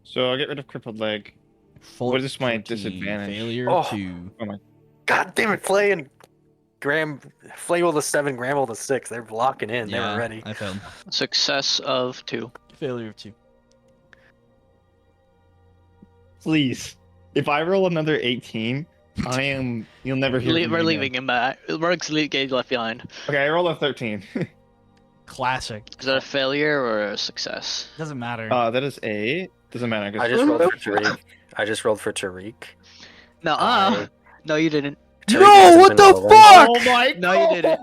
So I'll get rid of crippled leg. What is my 14, disadvantage? Failure Oh. 2. Oh my. God damn it, Flay and Graham. Flay rolled a 7, Graham rolled a 6. They're locking in. They were ready. I failed. Success of 2. Failure of 2. Please, if I roll another 18, you'll never hear from We're me leaving again. him back. Rogue's gauge left behind. Okay, I rolled a 13. Classic. Is that a failure or a success? Doesn't matter. That is a... Doesn't matter. I just rolled for Tariq. No, no, you didn't. Tariq No, hasn't what been the all the way. fuck? Oh my No, you didn't.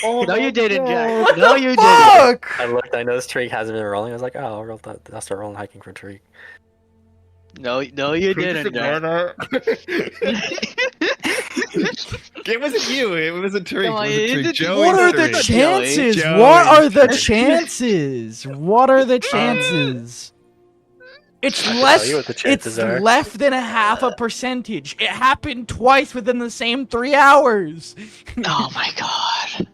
Oh No, my you didn't, God. Jack. No, you didn't. Fuck! I looked. I noticed Tariq hasn't been rolling. I was like, oh, I'll start rolling hiking for Tariq. No, you didn't, Jack. It wasn't you. It wasn't Tariq. No, It wasn't it Tariq. didn't- Joey What are Tariq. the Joey. chances? Joey. What are the chances? What are the chances? It's I can less. tell you what the It's chances are. less than a half a percentage. It happened twice within the same 3 hours. Oh my god.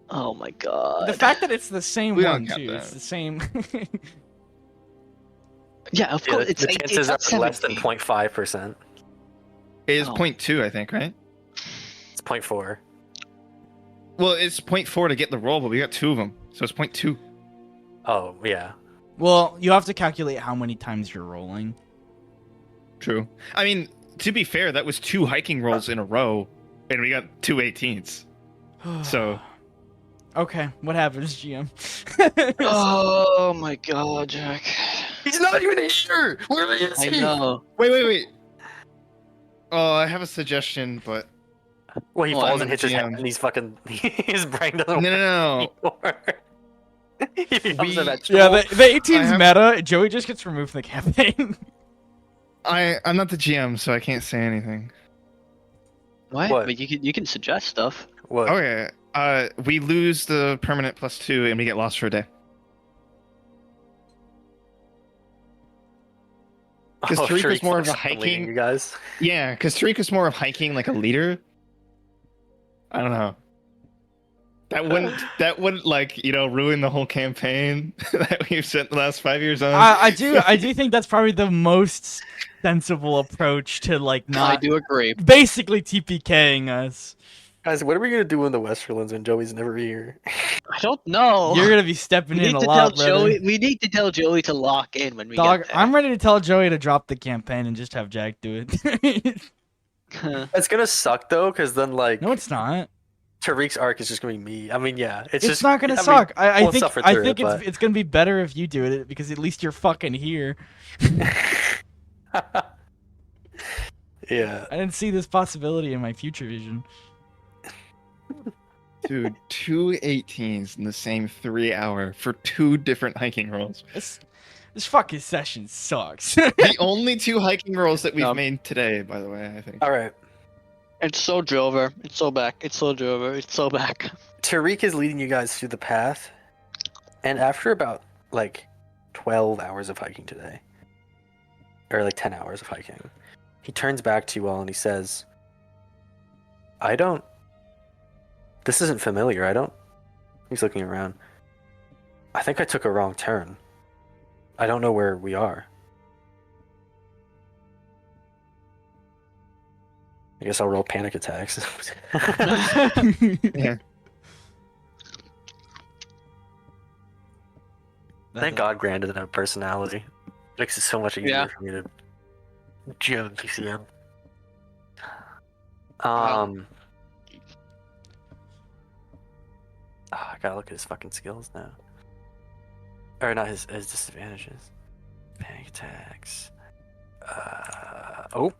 Oh my god. The fact that it's the same We one don't count too. that. It's the same. Yeah, of Yeah, course. the It's chances it's are not less than 17. 0.5%. It is Oh. 0.2, I think, right? It's 0.4. Well, it's 0.4 to get the roll, but we got 2 of them, so it's 0.2. Oh, yeah. Well, you have to calculate how many times you're rolling. True. I mean, to be fair, that was 2 hiking rolls in a row, and we got 2 18s. So, Okay, what happens, GM? Oh my god, Jack. He's not even here! Where is I he? know. wait. Oh, I have a suggestion, but Well, he Well, falls I'm and a hits his head, GM. and he's fucking... His brain doesn't no. work anymore. He becomes a We- vegetable. Yeah, the 18's I meta. Joey just gets removed from the campaign. I'm not the GM, so I can't say anything. What? What? But you can suggest stuff. What? Okay. We lose the permanent +2, and we get lost for a day. Because Tariq was Tariq more of a fucks leading hiking. You guys. Yeah, because Tariq was more of hiking like a leader. I don't know. That wouldn't like ruin the whole campaign that we've spent the last 5 years on. I do think that's probably the most sensible approach to like I not do agree. basically TPKing us. Guys, what are we gonna do in the Westerlands when Joey's never here? I don't know. You're gonna be stepping we in need a to lot, tell brother. Joey. We need to tell Joey to lock in when we Dog, get there. I'm ready to tell Joey to drop the campaign and just have Jack do it. It's gonna suck though, because then like No, it's not. Tariq's arc is just gonna be me. I mean, yeah, It's just not gonna I mean, suck. I we'll think suffer through it, it's gonna be better if you do it because at least you're fucking here. Yeah. I didn't see this possibility in my future vision. Dude, 2 18s in the same 3 hour for 2 different hiking rolls. This fucking session sucks. The only 2 hiking rolls that we've No. made today, by the way, I think. All right. It's so Drover. It's so back. It's so Drover. It's so back. Tariq is leading you guys through the path, and after about like 12 hours of hiking today, or like 10 hours of hiking, he turns back to you all and he says, this isn't familiar. He's looking around. I think I took a wrong turn. I don't know where we are. I guess I'll roll panic attacks. Yeah. Thank God Grand doesn't have a personality. Makes it so much easier Yeah. for me to GM PCM. I gotta look at his fucking skills now. Or not his disadvantages. Panic attacks. Oh.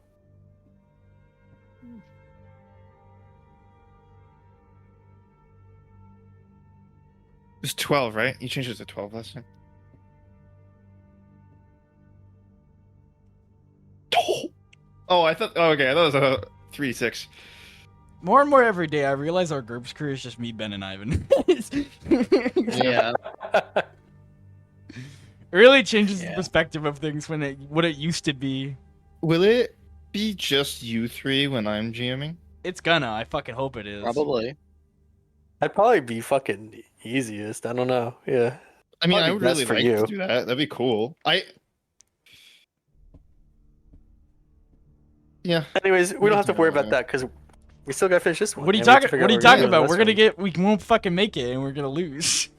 It was 12, right? You changed it to 12 last time. Oh, I thought. Oh, okay, I thought it was a 3-6. More and more every day, I realize our Gurps crew is just me, Ben, and Ivan. Yeah. It really changes the Yeah. perspective of things what it used to be. Will it be just you three when I'm GMing? It's gonna. I fucking hope it is. Probably. That'd probably be fucking easiest. I don't know. Yeah. I mean, Probably I would best really for like you. to do that. That'd be cool. Yeah. Anyways, we don't have to worry about that because we still gotta finish this one. What are you and we have to talking? figure What are out you what we're talking gonna do about? with We're this gonna one. get. We won't fucking make it, and we're gonna lose.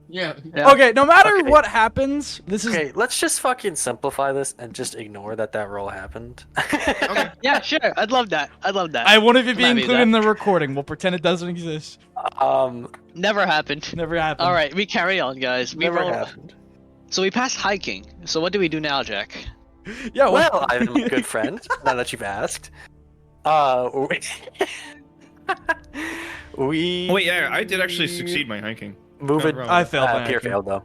Yeah. Yeah. Okay, no matter Okay. what happens, this is. Okay, let's just fucking simplify this and just ignore that roll happened. Okay. Yeah, sure. I'd love that. I'd love that. I want it to be I'm happy with included in that. the recording. We'll pretend it doesn't exist. Never happened. Never happened. All right, we carry on, guys. We never roll. happened. So we passed hiking. So what do we do now, Jack? Yeah. Well, I'm a good friend. Now that you've asked, we Wait, yeah, I did actually succeed my hiking. move it. Wrong. I failed. my Pierre hiking. failed though.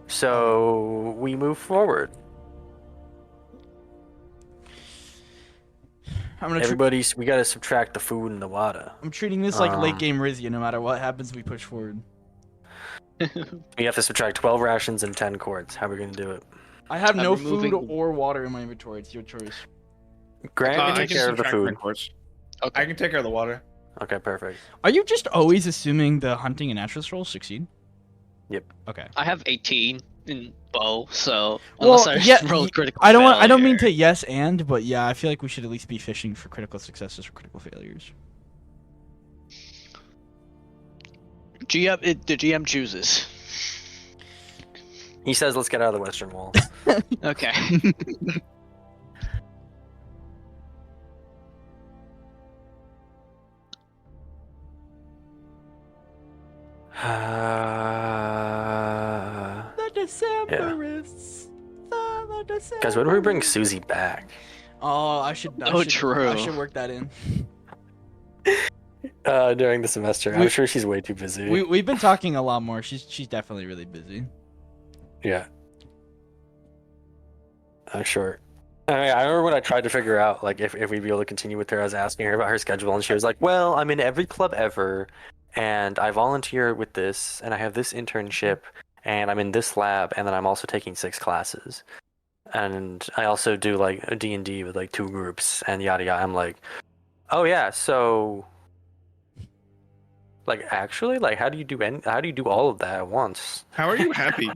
So we move forward. I'm gonna. We gotta subtract the food and the water. I'm treating this like late Um, game Rizia. No matter what happens, we push forward. We have to subtract 12 rations and 10 quarts. How are we gonna do it? I have I'm no removing- food or water in my inventory. It's your choice. Grant I can can take care of the subtract my food. quartz. Okay. I can take care of the water. Okay, perfect. Are you just always assuming the hunting and naturalist rolls succeed? Yep. Okay. I have 18 in bow, so Well, unless I yeah, roll critical. I don't mean failure. to yes and, but yeah, I feel like we should at least be fishing for critical successes or critical failures. The GM chooses. He says, "Let's get out of the western wall." Okay. The Decemberists. The Decemberists. Guys, when do we bring Susie back? Oh, I should. Oh, true. I should work that in. During the semester, I'm sure she's way too busy. We've been talking a lot more. She's definitely really busy. Yeah. I'm sure. I remember when I tried to figure out like if we'd be able to continue with her. I was asking her about her schedule, and she was like, "Well, I'm in every club ever, and I volunteer with this, and I have this internship, and I'm in this lab, and then I'm also taking 6 classes, and I also do like a D&D with like 2 groups, and yada yada." I'm like, "Oh yeah, so." Like actually, like how do you do all of that at once? How are you happy?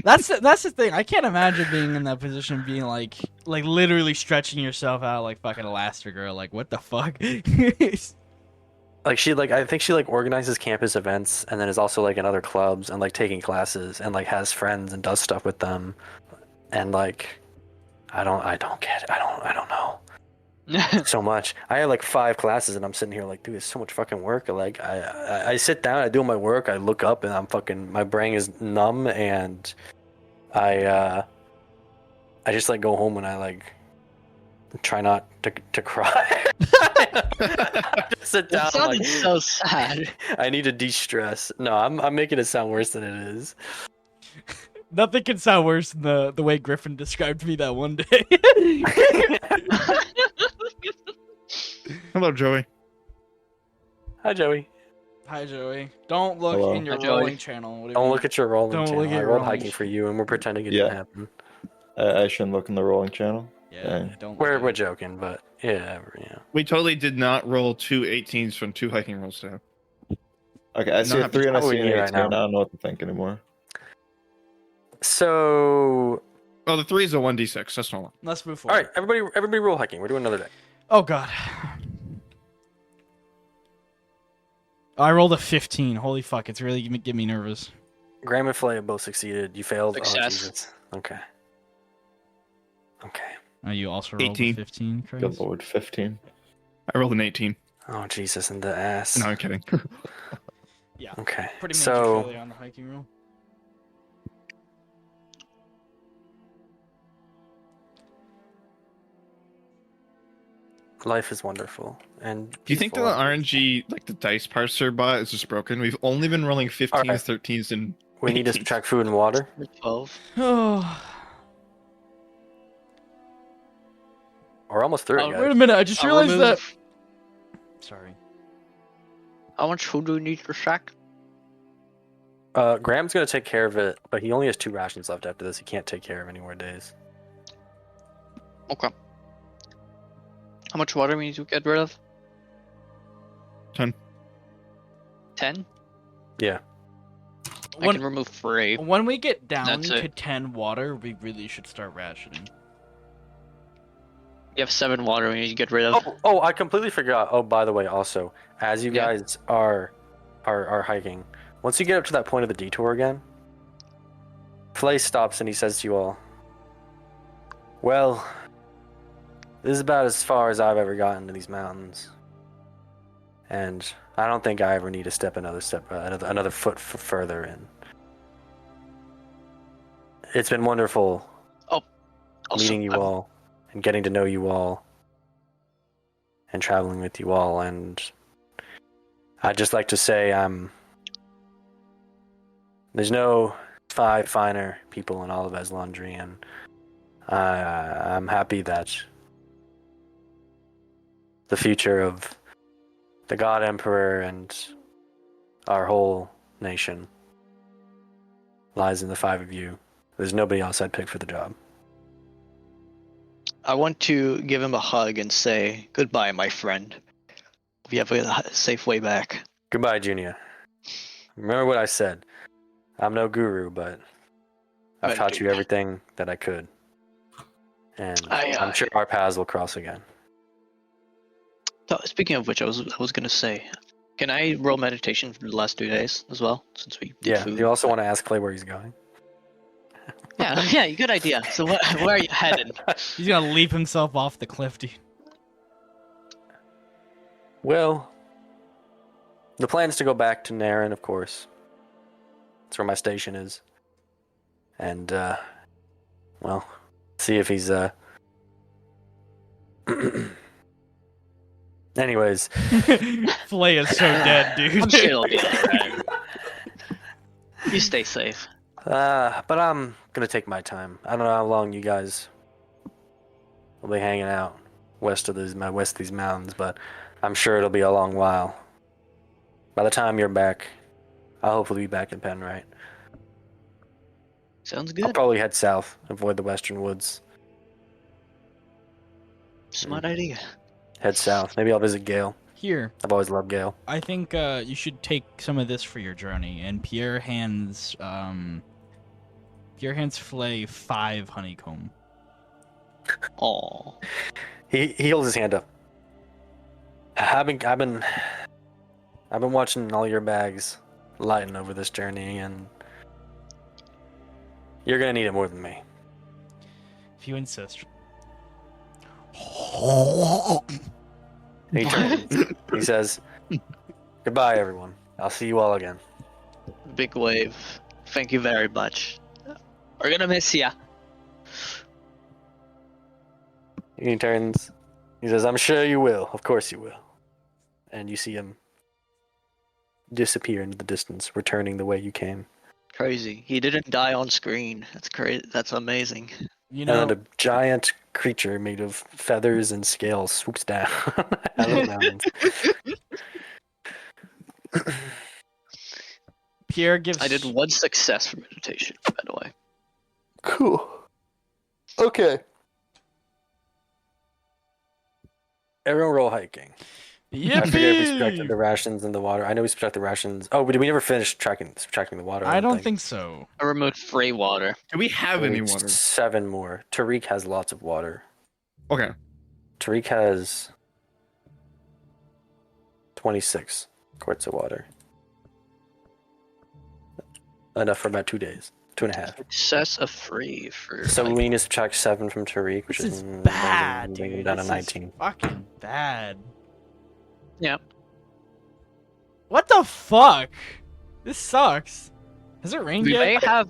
That's the thing. I can't imagine being in that position, being like literally stretching yourself out like fucking Elastigirl. Like what the fuck? Like I think she like organizes campus events and then is also like in other clubs and like taking classes and like has friends and does stuff with them. And like I don't get it. I don't know. So much. I have like 5 classes and I'm sitting here like, dude, it's so much fucking work. Like I sit down, I do my work, I look up and I'm fucking my brain is numb and I just like go home and I like try not to cry. Just sit down. That sounded like, so sad. I need to de-stress. No, I'm making it sound worse than it is. Nothing can sound worse than the way Griffin described me that one day. Hello, Joey. Hi, Joey. Hi, Joey. Don't look Hello. in your Hi, Joey. rolling channel. Whatever Don't you- look at your rolling Don't channel. look at I your rolled rolling hiking for you, and we're pretending it Yeah. didn't happen. I shouldn't look in the rolling channel. Yeah, don't. We're look we're at it. joking, but yeah. We totally did not roll 2 18s from 2 hiking rolls down. Okay, I see a Not 3 and I what we see an need 18. right now. I don't know what to think anymore. So, Oh, the 3 is a 1d6. That's not long. Let's move all forward. right, everybody, roll hiking. We're doing another day. Oh god. I rolled a 15. Holy fuck! It's really getting me nervous. Graham and Flay both succeeded. You failed. Oh, Success. Jesus. Okay. Okay. Oh, you also rolled 18. a 15, Craig? Good lord, 15. I rolled an 18. Oh, Jesus, in the ass. No, I'm kidding. Yeah. Okay. Pretty major So, failure on the hiking roll. life is wonderful. And Do you think that peaceful. the RNG, like the dice parser bot, is just broken? We've only been rolling 15s, Alright. 13s, and we need to 18s. subtract food and water? 12. Oh. Or We're almost through it, Wait guys. a minute, I just I'll realized that. remove- Sorry. How much food do we need for sack? Graham's gonna take care of it, but he only has 2 rations left after this. He can't take care of any more days. Okay. How much water we need to get rid of? 10. 10? Yeah. I can remove 3. When we get down That's to it. 10 water, we really should start rationing. You have 7 water we need to get rid of. Oh, I completely forgot. Oh, by the way, also, as you Yeah. guys are hiking, once you get up to that point of the detour again, Flay stops and he says to you all, "Well, this is about as far as I've ever gotten to these mountains, and I don't think I ever need to step another foot further in. It's been wonderful Also, meeting you all and getting to know you all and traveling with you all, and I'd just like to say there's no 5 finer people in all of Eslandri, and I'm happy that the future of the God Emperor and our whole nation lies in the 5 of you. There's nobody else I'd pick for the job." I want to give him a hug and say, goodbye, my friend. We have a safe way back. Goodbye, Junia. Remember what I said. I'm no guru, but I've Right, taught dude. you everything that I could. And I, I'm sure our paths will cross again. So, speaking of which, I was gonna say, can I roll meditation for the last 2 days as well, since we did Yeah, food? you also want to ask Clay where he's going? Yeah, good idea. So where are you headed? He's gonna leap himself off the cliff, dude. Well, the plan's to go back to Naren, of course. That's where my station is. And, well, see if he's, Anyways, Flay is so dead, dude. I'm sure it'll be alright. You stay safe. but I'm gonna take my time. I don't know how long you guys will be hanging out west of these mountains, but I'm sure it'll be a long while. By the time you're back, I'll hopefully be back in Penrite. Sounds I'll good. probably head south, avoid the western woods. Smart idea. Head south. Maybe I'll visit Gale. Here, I've always loved Gale. I think you should take some of this for your journey. And Pierre hands Flay 5 honeycomb. Aw. He holds his hand up. I've been watching all your bags lighten over this journey, and you're gonna need it more than me. If you insist. He turns. He says, "Goodbye, everyone. I'll see you all again." Big wave. Thank you very much. We're gonna miss ya. He turns. He says, "I'm sure you will. Of course you will." And you see him disappear into the distance, returning the way you came. Crazy. He didn't die on screen. That's crazy. That's amazing. You know, And a giant creature made of feathers and scales swoops down out of the mountains. Pierre gives. I did 1 success for meditation, by the way. Cool. Okay. Everyone roll hiking. I forget if we subtracted Yippee! the rations and the water. I know we subtracted the rations. Oh, did we never finish subtracting the water? I don't think so. I removed free water. Do we have We any need water? 7 more. Tariq has lots of water. Okay. Tariq has 26 quarts of water. Enough for about 2 days. 2.5. Excess of free for. So like, we need to subtract 7 from Tariq, which This is is bad, bring him dude. down to This 19. is fucking bad. yeah. What the fuck? This sucks. Has it rained We yet? may have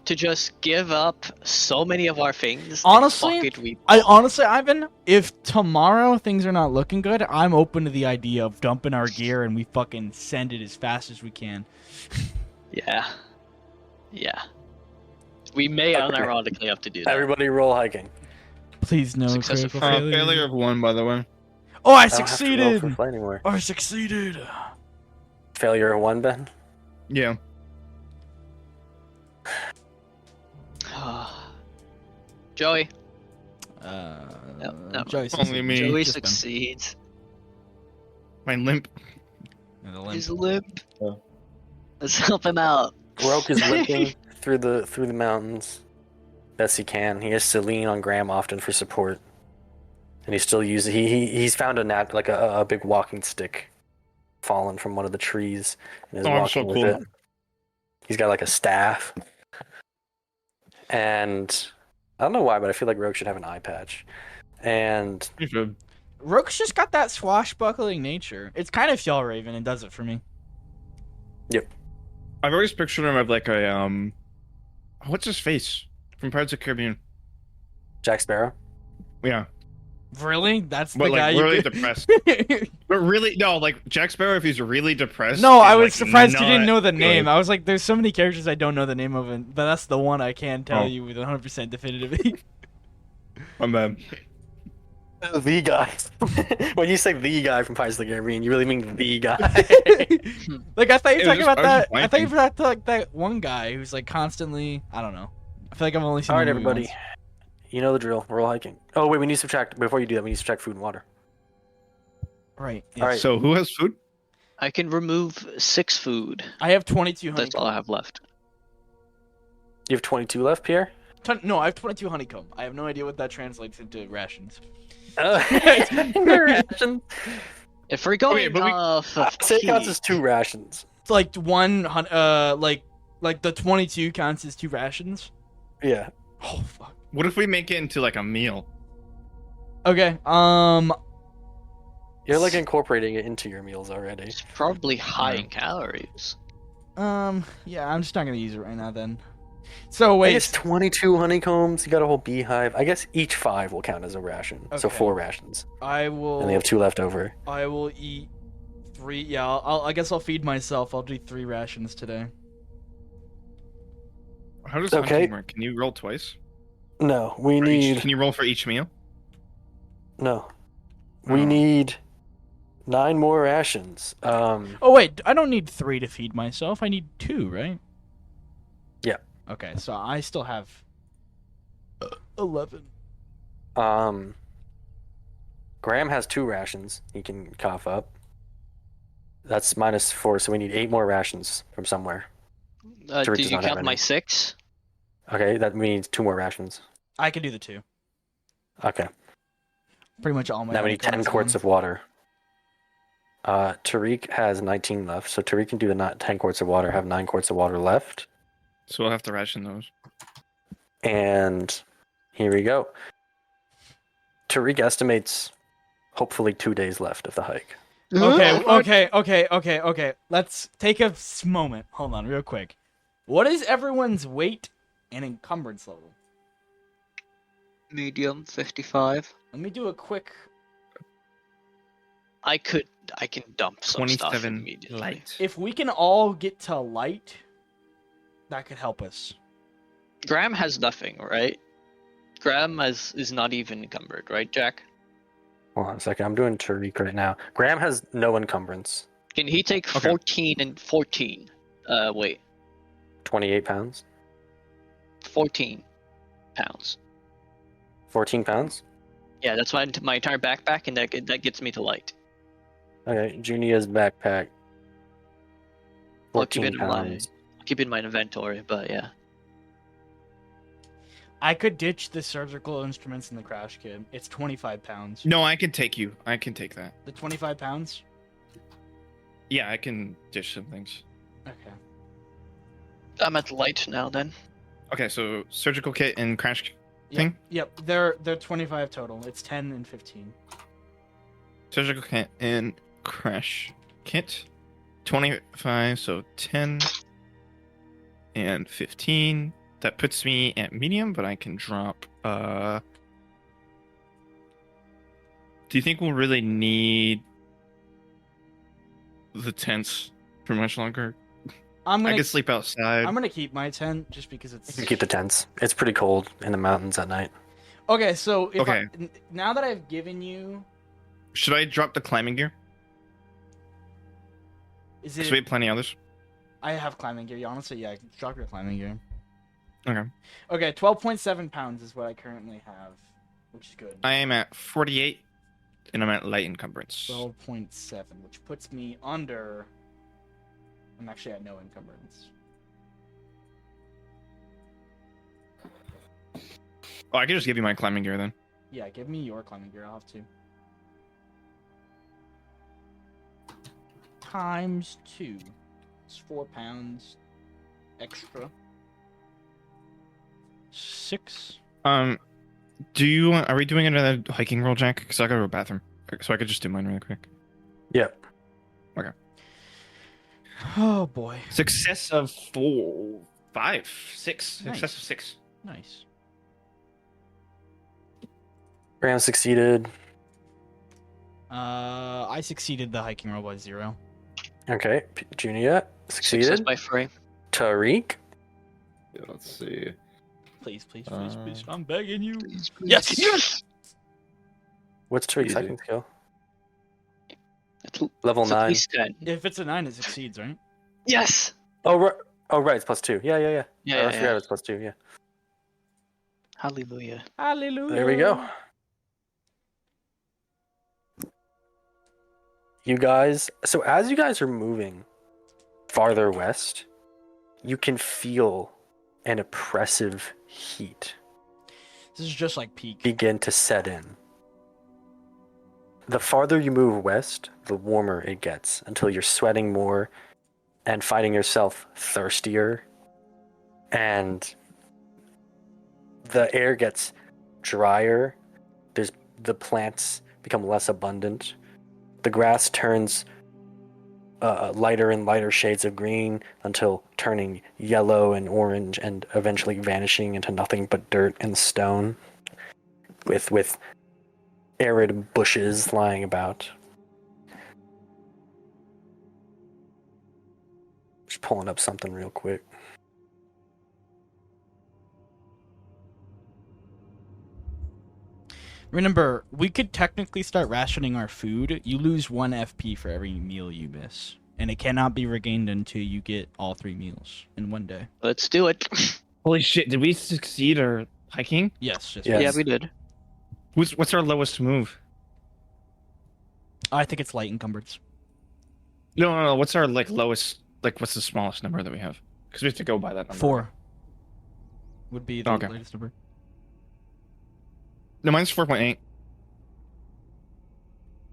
to just give up so many of our things. and Honestly, fuck it, we Ivan, if tomorrow things are not looking good, I'm open to the idea of dumping our gear and we fucking send it as fast as we can. Yeah. Yeah. We may Okay. unironically have to do that. Everybody roll hiking. Please no Successive critical failure. Failure of 1, by the way. Oh, I I don't have to roll for succeeded! flight anymore. I succeeded! Failure of 1, Ben. Yeah. Joey. No, no. Joey Only succeeded. me. Joey Just Ben. succeeds. My limp. And the limp. He's limp. Yeah. Let's help him out. Roke is limping through the mountains best he can. He has to lean on Graham often for support, and he's found a big walking stick, fallen from one of the trees, and is Oh, I'm walking so with cool. it. He's got like a staff, and I don't know why, but I feel like Roke should have an eye patch. And You should. Rook's just got that swashbuckling nature. It's kind of Fjallraven and does it for me. I've always pictured him as like a what's his face from Pirates of the Caribbean? Jack Sparrow. Yeah, Really? That's but the guy like really you depressed. But really, no, like Jack Sparrow, if he's really depressed. No, is, I was like, surprised you didn't not know the good. name. I was like, there's so many characters I don't know the name of, but that's the one I can tell Oh. you with 100% definitively. I'm bad. The guy. When you say the guy from Pirates of the Caribbean, you really mean the guy. Like, I thought you were It was talking just- about I was that. just I thought you blanking. were talking like that one guy who's like constantly. I don't know. I feel like I've only seen. All right, the movie everybody. once. You know the drill. We're all hiking. Oh, wait, we need to subtract. Before you do that, we need to subtract food and water. Right. All right. So who has food? I can remove 6 food. I have 22 honeycomb. That's all I have left. You have 22 left, Pierre? No, I have 22 honeycomb. I have no idea what that translates into rations. Ration. If we're going Okay, but we- off of Say it counts key, as 2 rations. It's like like the 22 counts as 2 rations. Yeah. Oh fuck. What if we make it into like a meal? Okay. You're like incorporating it into your meals already. it's probably high Yeah. in calories. Yeah, I'm just not gonna use it right now then. So I wait. guess 22 honeycombs. You got a whole beehive. I guess each 5 will count as a ration. So Okay. 4 rations. I will. And they have 2 left over. I will eat 3. Yeah, I guess I'll feed myself. I'll do 3 rations today. How does Okay. hunting work? Can you roll twice? No, we For each- need. Can you roll for each meal? No. We Oh. need 9 more rations. Oh wait, I don't need 3 to feed myself. I need 2, right? Yeah. Okay, so I still have 11. Graham has 2 rations. He can cough up. That's -4, so we need 8 more rations from somewhere. Sure, it Did does you not have count my any. 6? Okay, that means 2 more rations. I can do the 2. Okay, Pretty much all my. now we need 10 quarts of water. Tariq has 19 left, so Tariq can do the 10 quarts of water, have 9 quarts of water left. So we'll have to ration those. And here we go. Tariq estimates hopefully 2 days left of the hike. Okay. Let's take a moment. Hold on, real quick. What is everyone's weight and encumbrance level? Medium 55. Let me do a quick. I can dump some stuff 27 immediately. light. If we can all get to light, that could help us. Graham has nothing, right? Graham is not even encumbered, right, Jack? Hold on a second, I'm doing Tariq right now. Graham has no encumbrance. Can he take Okay. 14 and 14? Wait, 28 pounds. 14 pounds. 14 pounds? Yeah, that's my entire backpack, and that gets me to light. Okay, Junia's backpack. I'll keep 14 it in mind. pounds. Keep it in my inventory, but yeah. I could ditch the surgical instruments in the crash kit. It's 25 pounds. No, I can take you. I can take that. The 25 pounds? Yeah, I can dish some things. Okay. I'm at light now then. Okay, so surgical kit and crash Yep, thing? Yep, they're 25 total. It's 10 and 15. Surgical kit and crash kit. 25, so 10 and 15. That puts me at medium, but I can drop. Do you think we'll really need the tents for much longer? I'm I gonna could sleep outside. I'm gonna keep my tent just because You it's can keep the tents. It's pretty cold in the mountains at night. Okay, so if Okay. now that I've given you, Should I drop the climbing gear? is Because we it? have plenty others. I have climbing gear. Honestly, yeah, drop your climbing gear. Okay. Okay, 12.7 pounds is what I currently have, which is good. I am at 48, and I'm at light encumbrance. 12.7, which puts me under. I'm actually at no encumbrance. Oh, I could just give you my climbing gear then. Yeah, give me your climbing gear. I'll have to. Times 2. It's 4 pounds extra. 6. Do you want? Are we doing another hiking roll, Jack? Because I gotta go to the bathroom, so I could just do mine really quick. Yep. Oh boy. Success of 4, 5, 6. Nice. Success of 6. Nice. Graham succeeded. I succeeded the hiking roll by 0. Okay. Junia Success succeeded. by 3. Tariq. Yeah, let's see. Please, please, please, please. I'm begging you. Please, Yes! Yes! What's Tariq's Easy. hiking skill? It's, Level it's at 9. least 10. If it's a 9, it succeeds, right? Yes! Oh, right. Oh, right. It's +2. Yeah. Yeah, I forgot yeah. it's +2. Yeah. Hallelujah. Hallelujah. There we go. You guys. So as you guys are moving farther west, you can feel an oppressive heat This is just like peak. begin to set in. The farther you move west, the warmer it gets until you're sweating more and finding yourself thirstier. And the air gets drier. The plants become less abundant. The grass turns lighter and lighter shades of green until turning yellow and orange and eventually vanishing into nothing but dirt and stone with arid bushes lying about. Just pulling up something real quick. Remember, we could technically start rationing our food. You lose 1 FP for every meal you miss. And it cannot be regained until you get all 3 meals in one day. Let's do it. Holy shit! Did we succeed our hiking? Yes. Yes. Yeah, we did. What's our lowest move? I think it's light encumbrance. No. What's our lowest? What's the smallest number that we have? Because we have to go by that number. 4 would be the Okay. latest number. No, mine's 4.8.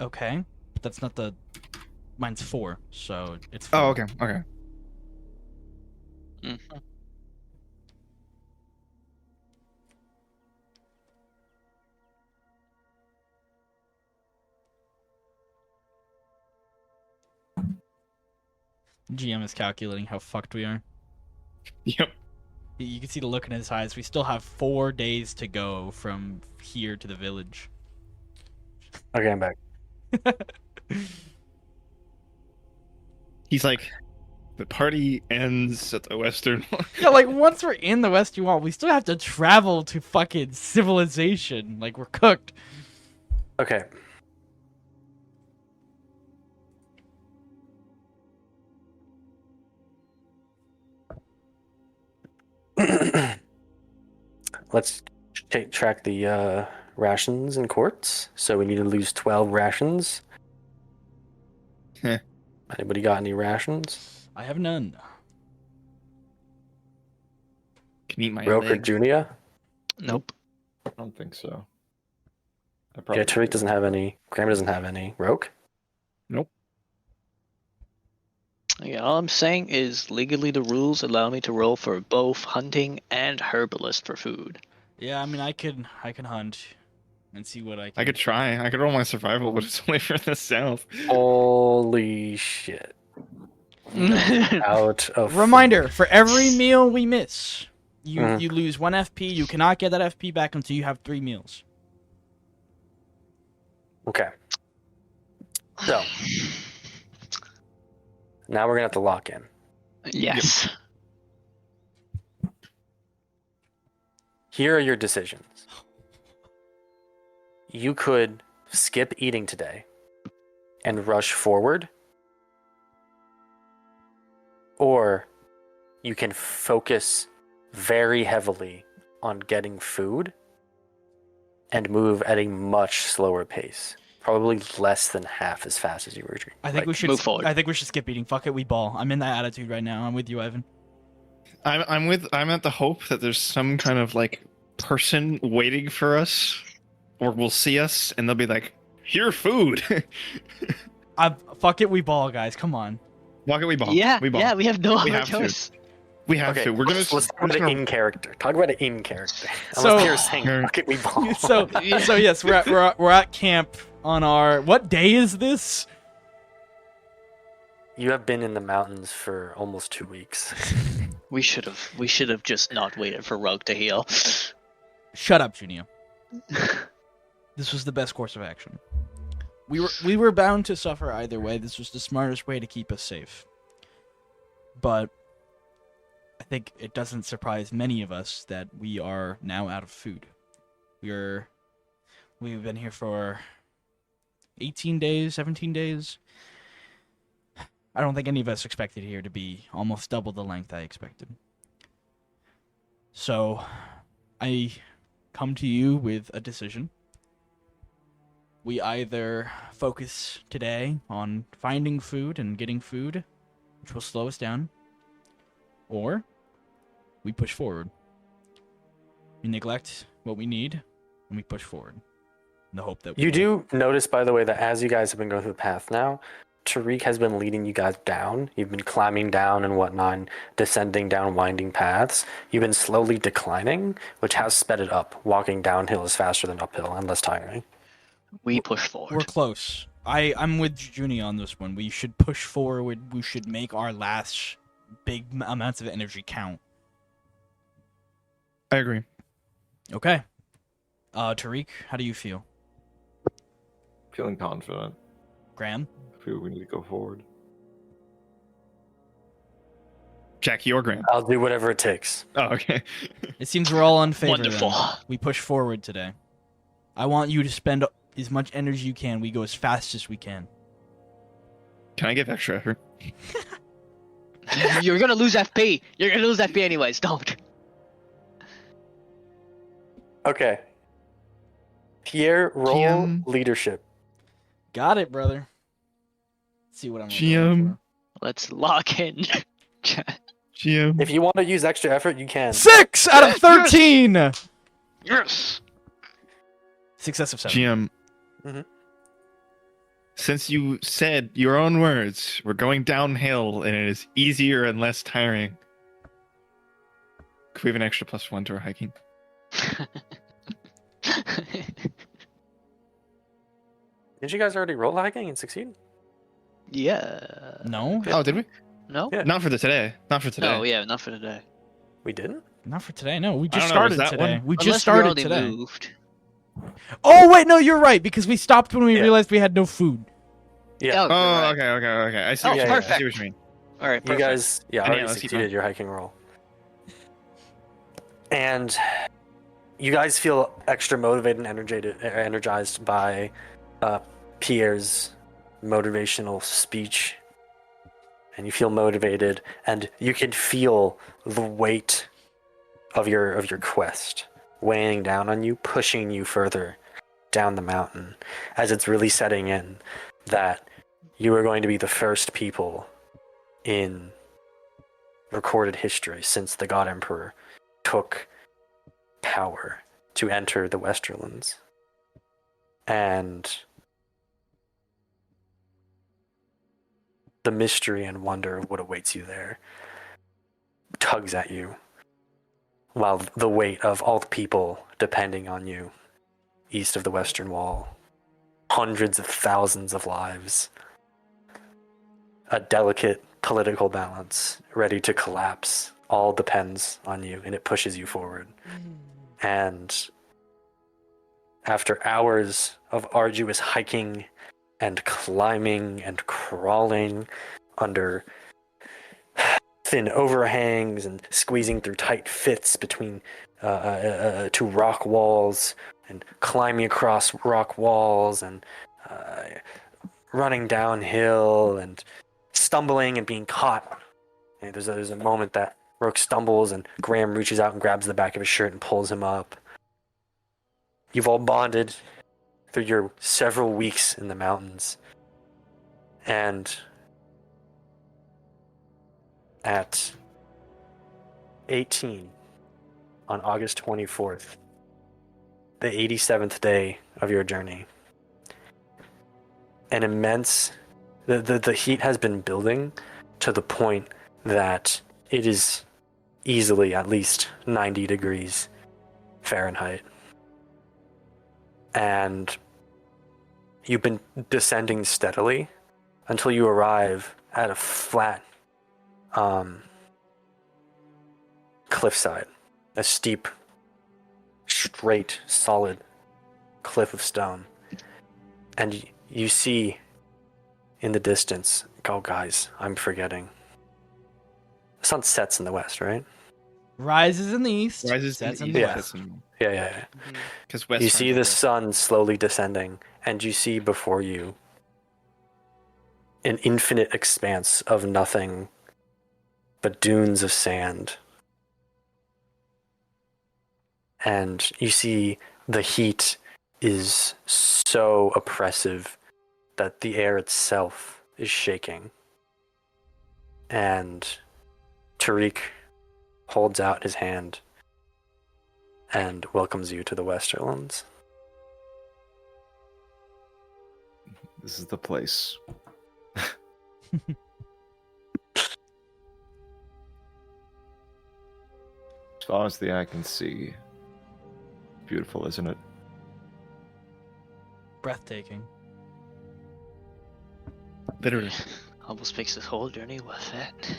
Okay. But that's not the... Mine's 4, so it's 4. Oh, okay. Okay. Mhm. GM is calculating how fucked we are. Yep. You can see the look in his eyes. We still have 4 days to go from here to the village. Okay, I'm back. He's like, the party ends at the western. Yeah, like, once we're in the West you want, we still have to travel to fucking civilization. Like, we're cooked. Okay. Let's track the rations and quarts. So we need to lose 12 rations. Heh. Anybody got any rations? I have none. Can eat my Roke or leg. Junia? Nope. I don't think so. I Yeah, probably Tariq doesn't have any. Graham doesn't have any. Roke? Yeah, all I'm saying is legally the rules allow me to roll for both hunting and herbalist for food. Yeah, I mean, I can hunt and see what I can. I could try. I could roll my survival, but it's only for the south. Holy shit. Out of... Reminder, for every meal we miss, you Mhm. you lose 1 FP. You cannot get that FP back until you have 3 meals. Okay. So, now we're going to have to lock in. Yes. Here are your decisions. you could skip eating today and rush forward, or you can focus very heavily on getting food and move at a much slower pace. Probably less than half as fast as you were. I think we should move forward. I think we should skip eating. Fuck it, we ball. I'm in that attitude right now. I'm with you, Ivan. I'm at the hope that there's some kind of like person waiting for us, or will see us and they'll be like, "Here, food." Fuck it, we ball, guys. Come on. Walk it, we ball. Yeah, We ball. yeah, we have no We other have to. choice. We have to. We're gonna. let's talk about it in character. Talk about it in character. So- Unless you're saying, fuck it, we ball. So yes, we're at camp on our. What day is this? You have been in the mountains for almost 2 weeks. We should have just not waited for Rogue to heal. Shut up, Junia. This was the best course of action. We were bound to suffer either way. This was the smartest way to keep us safe. But I think it doesn't surprise many of us that we are now out of food. We've been here for 18 days, 17 days. I don't think any of us expected here to be almost double the length I expected. So, I come to you with a decision. We either focus today on finding food and getting food, which will slow us down, or we push forward. We neglect what we need, and we push forward in the hope that You do notice, by the way, that as you guys have been going through the path now, Tariq has been leading you guys down. You've been climbing down and whatnot, and descending down winding paths. You've been slowly declining, which has sped it up. Walking downhill is faster than uphill and less tiring. We push forward. We're close. I'm with Junia on this one. We should push forward. We should make our last big amounts of energy count. I agree. Okay. Tariq, how do you feel? Feeling confident. Graham? I feel we need to go forward. Jack, your grand. I'll do whatever it takes. Oh, okay. It seems we're all in favor. Wonderful. Then. We push forward today. I want you to spend as much energy you can. We go as fast as we can. Can I give extra effort? You're gonna lose FP. You're gonna lose FP anyways. Don't. Okay. Pierre, roll GM. leadership. Got it, brother. Let's see what I'm GM. going for. Let's lock in. GM. If you want to use extra effort, you can. 6 out of 13! Yes. Success of 7. GM. Mhm. Since you said your own words, we're going downhill and it is easier and less tiring. Could we have an extra +1 to our hiking? Did you guys already roll hiking and succeed? Yeah. No? Oh, did we? No. Yeah. Not for the today. Not for today. No. Yeah. Not for today. We didn't? Not for today, no. We I just don't know, was started that today. one? We Unless just started already today. moved. Oh, wait, no, you're right, because we stopped when we Yeah. realized we had no food. Yeah. Oh, Oh, right. okay. I see, Oh, what you mean. I perfect. see what you mean. All right. You Perfect. guys, Yeah, already let's keep succeeded going. your hiking roll. And you guys feel extra motivated and energized by Pierre's motivational speech. And you feel motivated, and you can feel the weight of your quest weighing down on you, pushing you further down the mountain, as it's really setting in that you are going to be the first people in recorded history since the God Emperor took power to enter the Westerlands. And the mystery and wonder of what awaits you there tugs at you, while the weight of all the people depending on you east of the Western Wall, hundreds of thousands of lives, a delicate political balance ready to collapse, all depends on you, and it pushes you forward. And after hours of arduous hiking and climbing and crawling under thin overhangs and squeezing through tight fits between two rock walls and climbing across rock walls and running downhill and stumbling and being caught. And there's a moment that Rook stumbles and Graham reaches out and grabs the back of his shirt and pulls him up. You've all bonded through your several weeks in the mountains. And at 18, on August 24th, the 87th day of your journey, an immense... The heat has been building to the point that it is easily at least 90 degrees Fahrenheit. And you've been descending steadily until you arrive at a flat cliffside, a steep, straight, solid cliff of stone. And you see in the distance, oh guys, I'm forgetting. The sun sets in the west, right? Rises in the east. Rises sets in in the the east. west. Yeah. Because west. You see the sun slowly descending, and you see before you an infinite expanse of nothing but dunes of sand. And you see the heat is so oppressive that the air itself is shaking. And Tariq holds out his hand and welcomes you to the Westerlands. This is the place. As far as the eye can see, beautiful, isn't it? Breathtaking. Literally. Almost makes this whole journey worth it.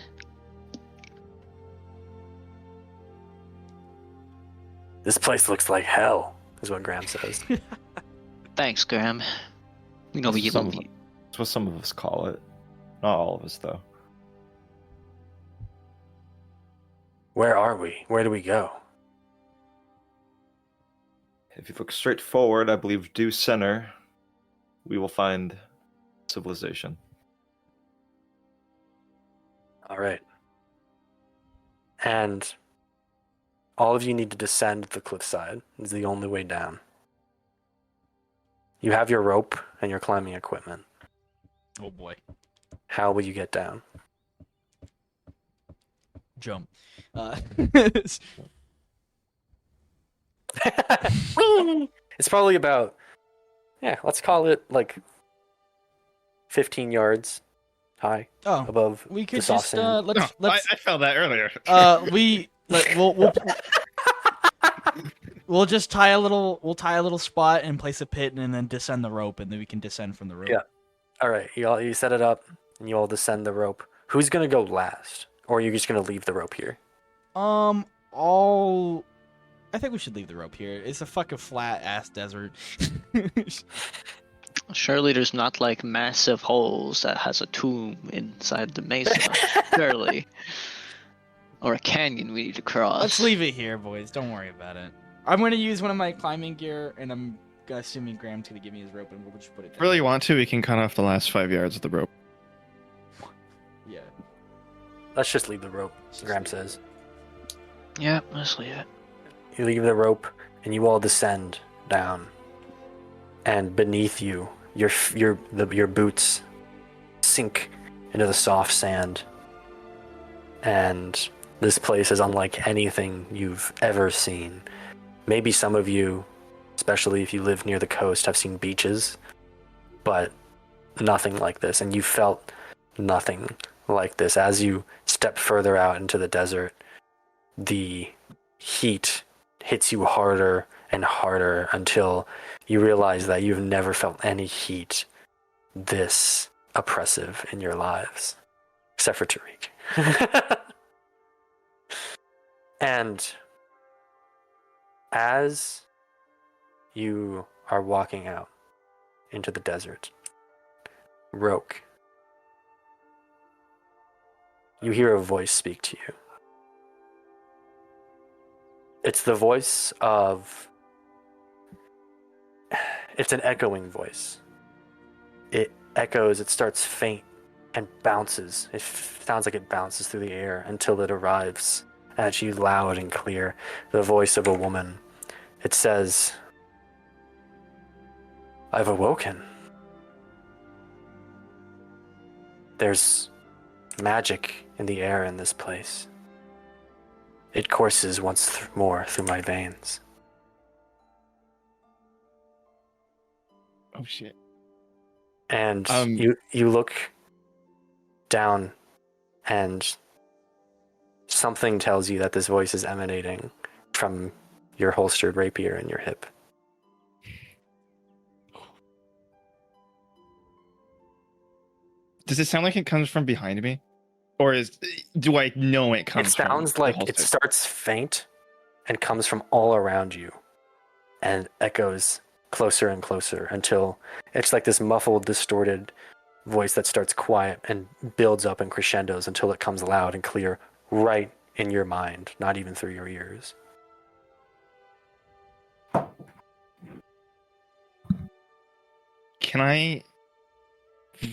This place looks like hell, is what Graham says. Thanks, Graham. You know, That's what some of us call it. Not all of us, though. Where are we? Where do we go? If you look straight forward, I believe due center, we will find civilization. All right. And all of you need to descend the cliffside. It's the only way down. You have your rope and your climbing equipment. Oh boy. How will you get down? Jump. It's probably about, let's call it like 15 yards high above we could the soft just sand. let's I felt that earlier. we'll just tie a little spot and place a pit and then descend the rope, and then we can descend from the rope. Yeah. All right, you set it up and you all descend the rope. Who's gonna go last, or are you just gonna leave the rope here? I think we should leave the rope here. It's a fucking flat ass desert. Surely there's not like massive holes that has a tomb inside the mesa. Surely. Or a canyon we need to cross. Let's leave it here, boys. Don't worry about it. I'm gonna use one of my climbing gear, and I'm assuming Graham's gonna give me his rope, and we'll just put it down. If you really want to, we can cut off the last 5 yards of the rope. Yeah. Let's just leave the rope, Graham says. Yeah, let's leave it. You leave the rope, and you all descend down. And beneath you, your boots sink into the soft sand. And this place is unlike anything you've ever seen. Maybe some of you, especially if you live near the coast, have seen beaches, but nothing like this. And you felt nothing like this. As you step further out into the desert, the heat hits you harder and harder until you realize that you've never felt any heat this oppressive in your lives, except for Tariq. And as you are walking out into the desert, Roke, you hear a voice speak to you. It's the voice of It's an echoing voice. It echoes, it starts faint and bounces. It sounds like it bounces through the air until it arrives at you loud and clear. The voice of a woman. It says, I've awoken. There's magic in the air in this place. It courses once more through my veins. Oh shit. And you look down, and something tells you that this voice is emanating from your holstered rapier in your hip. Does it sound like it comes from behind me? Or do I know it comes from? It sounds like it starts faint and comes from all around you and echoes closer and closer until it's like this muffled, distorted voice that starts quiet and builds up and crescendos until it comes loud and clear right in your mind, not even through your ears. Can I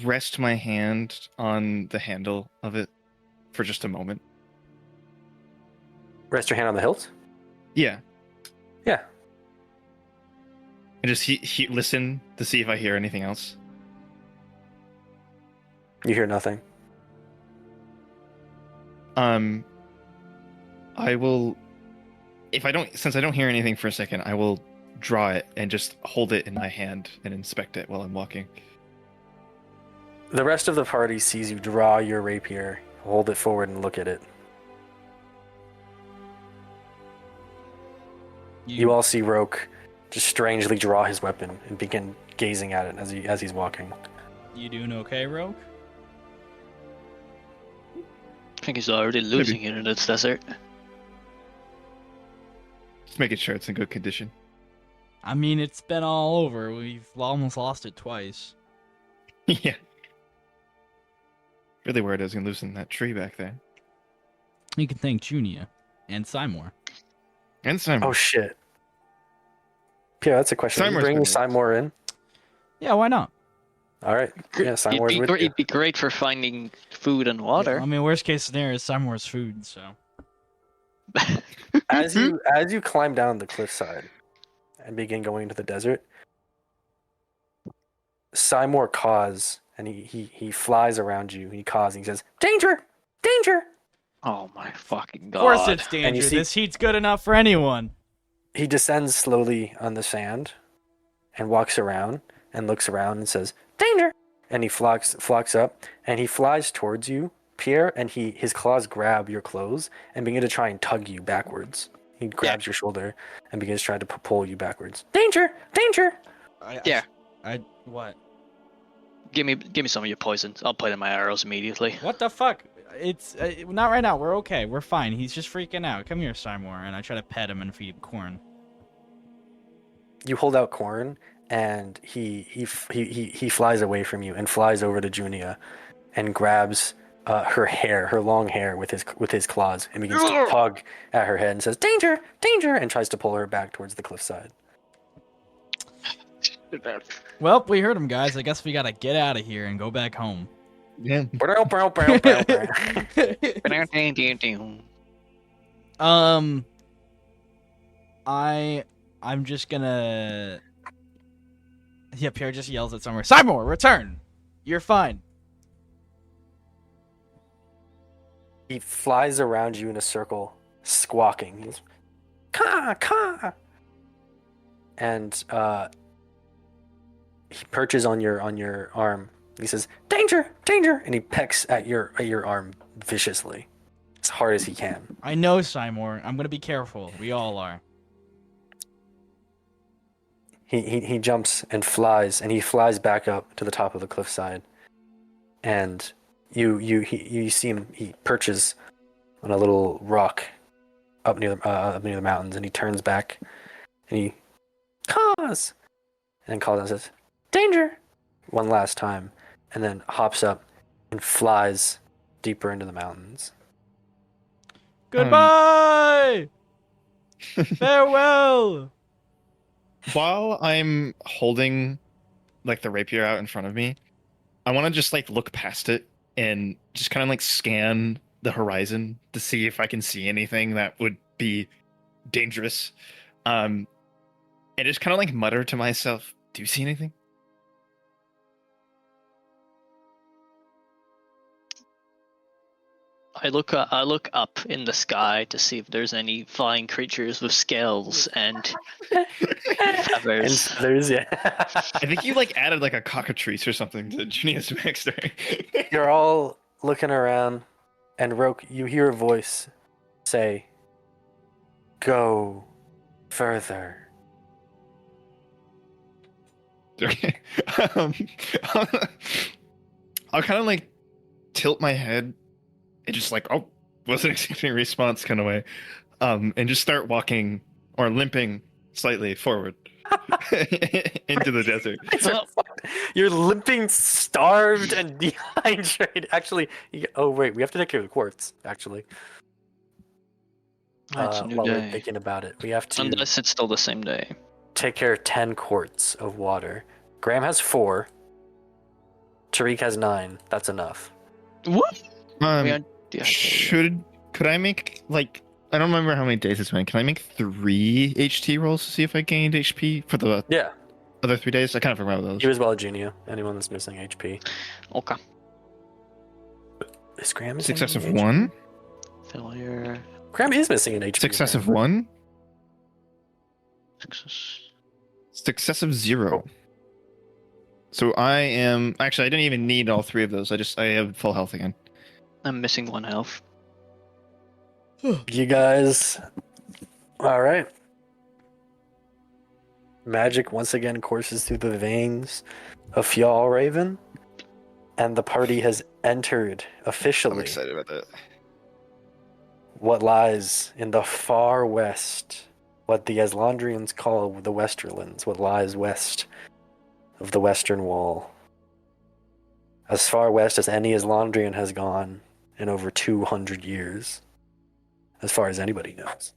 rest my hand on the handle of it for just a moment? Rest your hand on the hilt? Yeah. Yeah. And just listen to see if I hear anything else. You hear nothing. I will, since I don't hear anything for a second, I will draw it and just hold it in my hand and inspect it while I'm walking. The rest of the party sees you draw your rapier, hold it forward, and look at it. You all see Roke just strangely draw his weapon and begin gazing at it as he's walking. You doing okay, Rogue? I think he's already losing it in this desert. Just making sure it's in good condition. I mean, it's been all over. We've almost lost it twice. Yeah. Really worried I was going to lose in that tree back there. You can thank Junia and Seymour. And Simon. Oh, shit. Pierre, that's a question. Are you bringing Seymour in? Yeah, why not? All right. Yeah, Seymour's with you. It'd be great for finding food and water. Yeah, I mean, worst case scenario is Seymour's food, so. As you climb down the cliffside and begin going into the desert, Seymour caws, and he flies around you. He caws, and he says, "Danger! Danger!" Oh my fucking god. Of course it's And danger. you see- This heat's good enough for anyone. He descends slowly on the sand and walks around and looks around and says, "Danger!" And he flocks up, and he flies towards you, Pierre, and his claws grab your clothes and begin to try and tug you backwards. He grabs your shoulder and begins trying to pull you backwards. Danger! Danger! What? Give me some of your poisons. I'll put in my arrows immediately. What the fuck? It's not right now. We're okay. We're fine. He's just freaking out. Come here, Seymour. And I try to pet him and feed him corn. You hold out corn, and he flies away from you and flies over to Junia and grabs her long hair with his claws and begins to tug at her head and says, "Danger! Danger!" and tries to pull her back towards the cliffside. Well, we heard him, guys. I guess we gotta get out of here and go back home. Yeah. I'm just gonna. Yeah, Pierre just yells at somewhere. Seymour, return. You're fine. He flies around you in a circle, squawking. He's "Caw, caw!" And he perches on your arm. He says, "Danger, danger!" And he pecks at your arm viciously, as hard as he can. I know, Seymour. I'm gonna be careful. We all are. He jumps and flies, and he flies back up to the top of the cliffside. And you see him. He perches on a little rock up near the mountains, and he turns back, and he caws, and then calls out and says, "Danger!" one last time, and then hops up and flies deeper into the mountains. Goodbye. Farewell. while I'm holding like the rapier out in front of me, I want to just like look past it and just kind of like scan the horizon to see if I can see anything that would be dangerous. And just kind of like mutter to myself, "Do you see anything?" I look up in the sky to see if there's any flying creatures with scales and feathers. And there's yeah. I think you like added like a cockatrice or something to Junia's backstory. You're all looking around, and Roke, you hear a voice say, "Go further." Okay. I'll kind of like tilt my head and just like, oh, wasn't expecting a response kind of way, and just start walking or limping slightly forward into the desert. You're limping, starved, and dehydrated. Actually, oh wait, we have to take care of the quartz. Actually, It's a new while we're day. thinking about it, we have to Unless it's still the same day. take care of 10 quarts of water. Graham has 4. Tariq has 9. That's enough. What? We are dehydrated. Could I make like, I don't remember how many days it's been. Can I make 3 HT rolls to see if I gained HP for the Yeah, other 3 days? I kind of forgot those. you as well, Junia. Anyone that's missing HP. Okay. Is Graham missing Success of any HP? 1. Failure. Graham is missing an HP. Success of 1. Success. Success of 0. So I am actually, I didn't even need all 3 of those. I have full health again. I'm missing 1 health. You guys. Alright. Magic once again courses through the veins of Fjall Raven, and the party has entered I'm officially excited about that. what lies in the far west, what the Aslandrians call the Westerlands, what lies west of the Western Wall. As far west as any Aslandrian has gone in over 200 years, as far as anybody knows.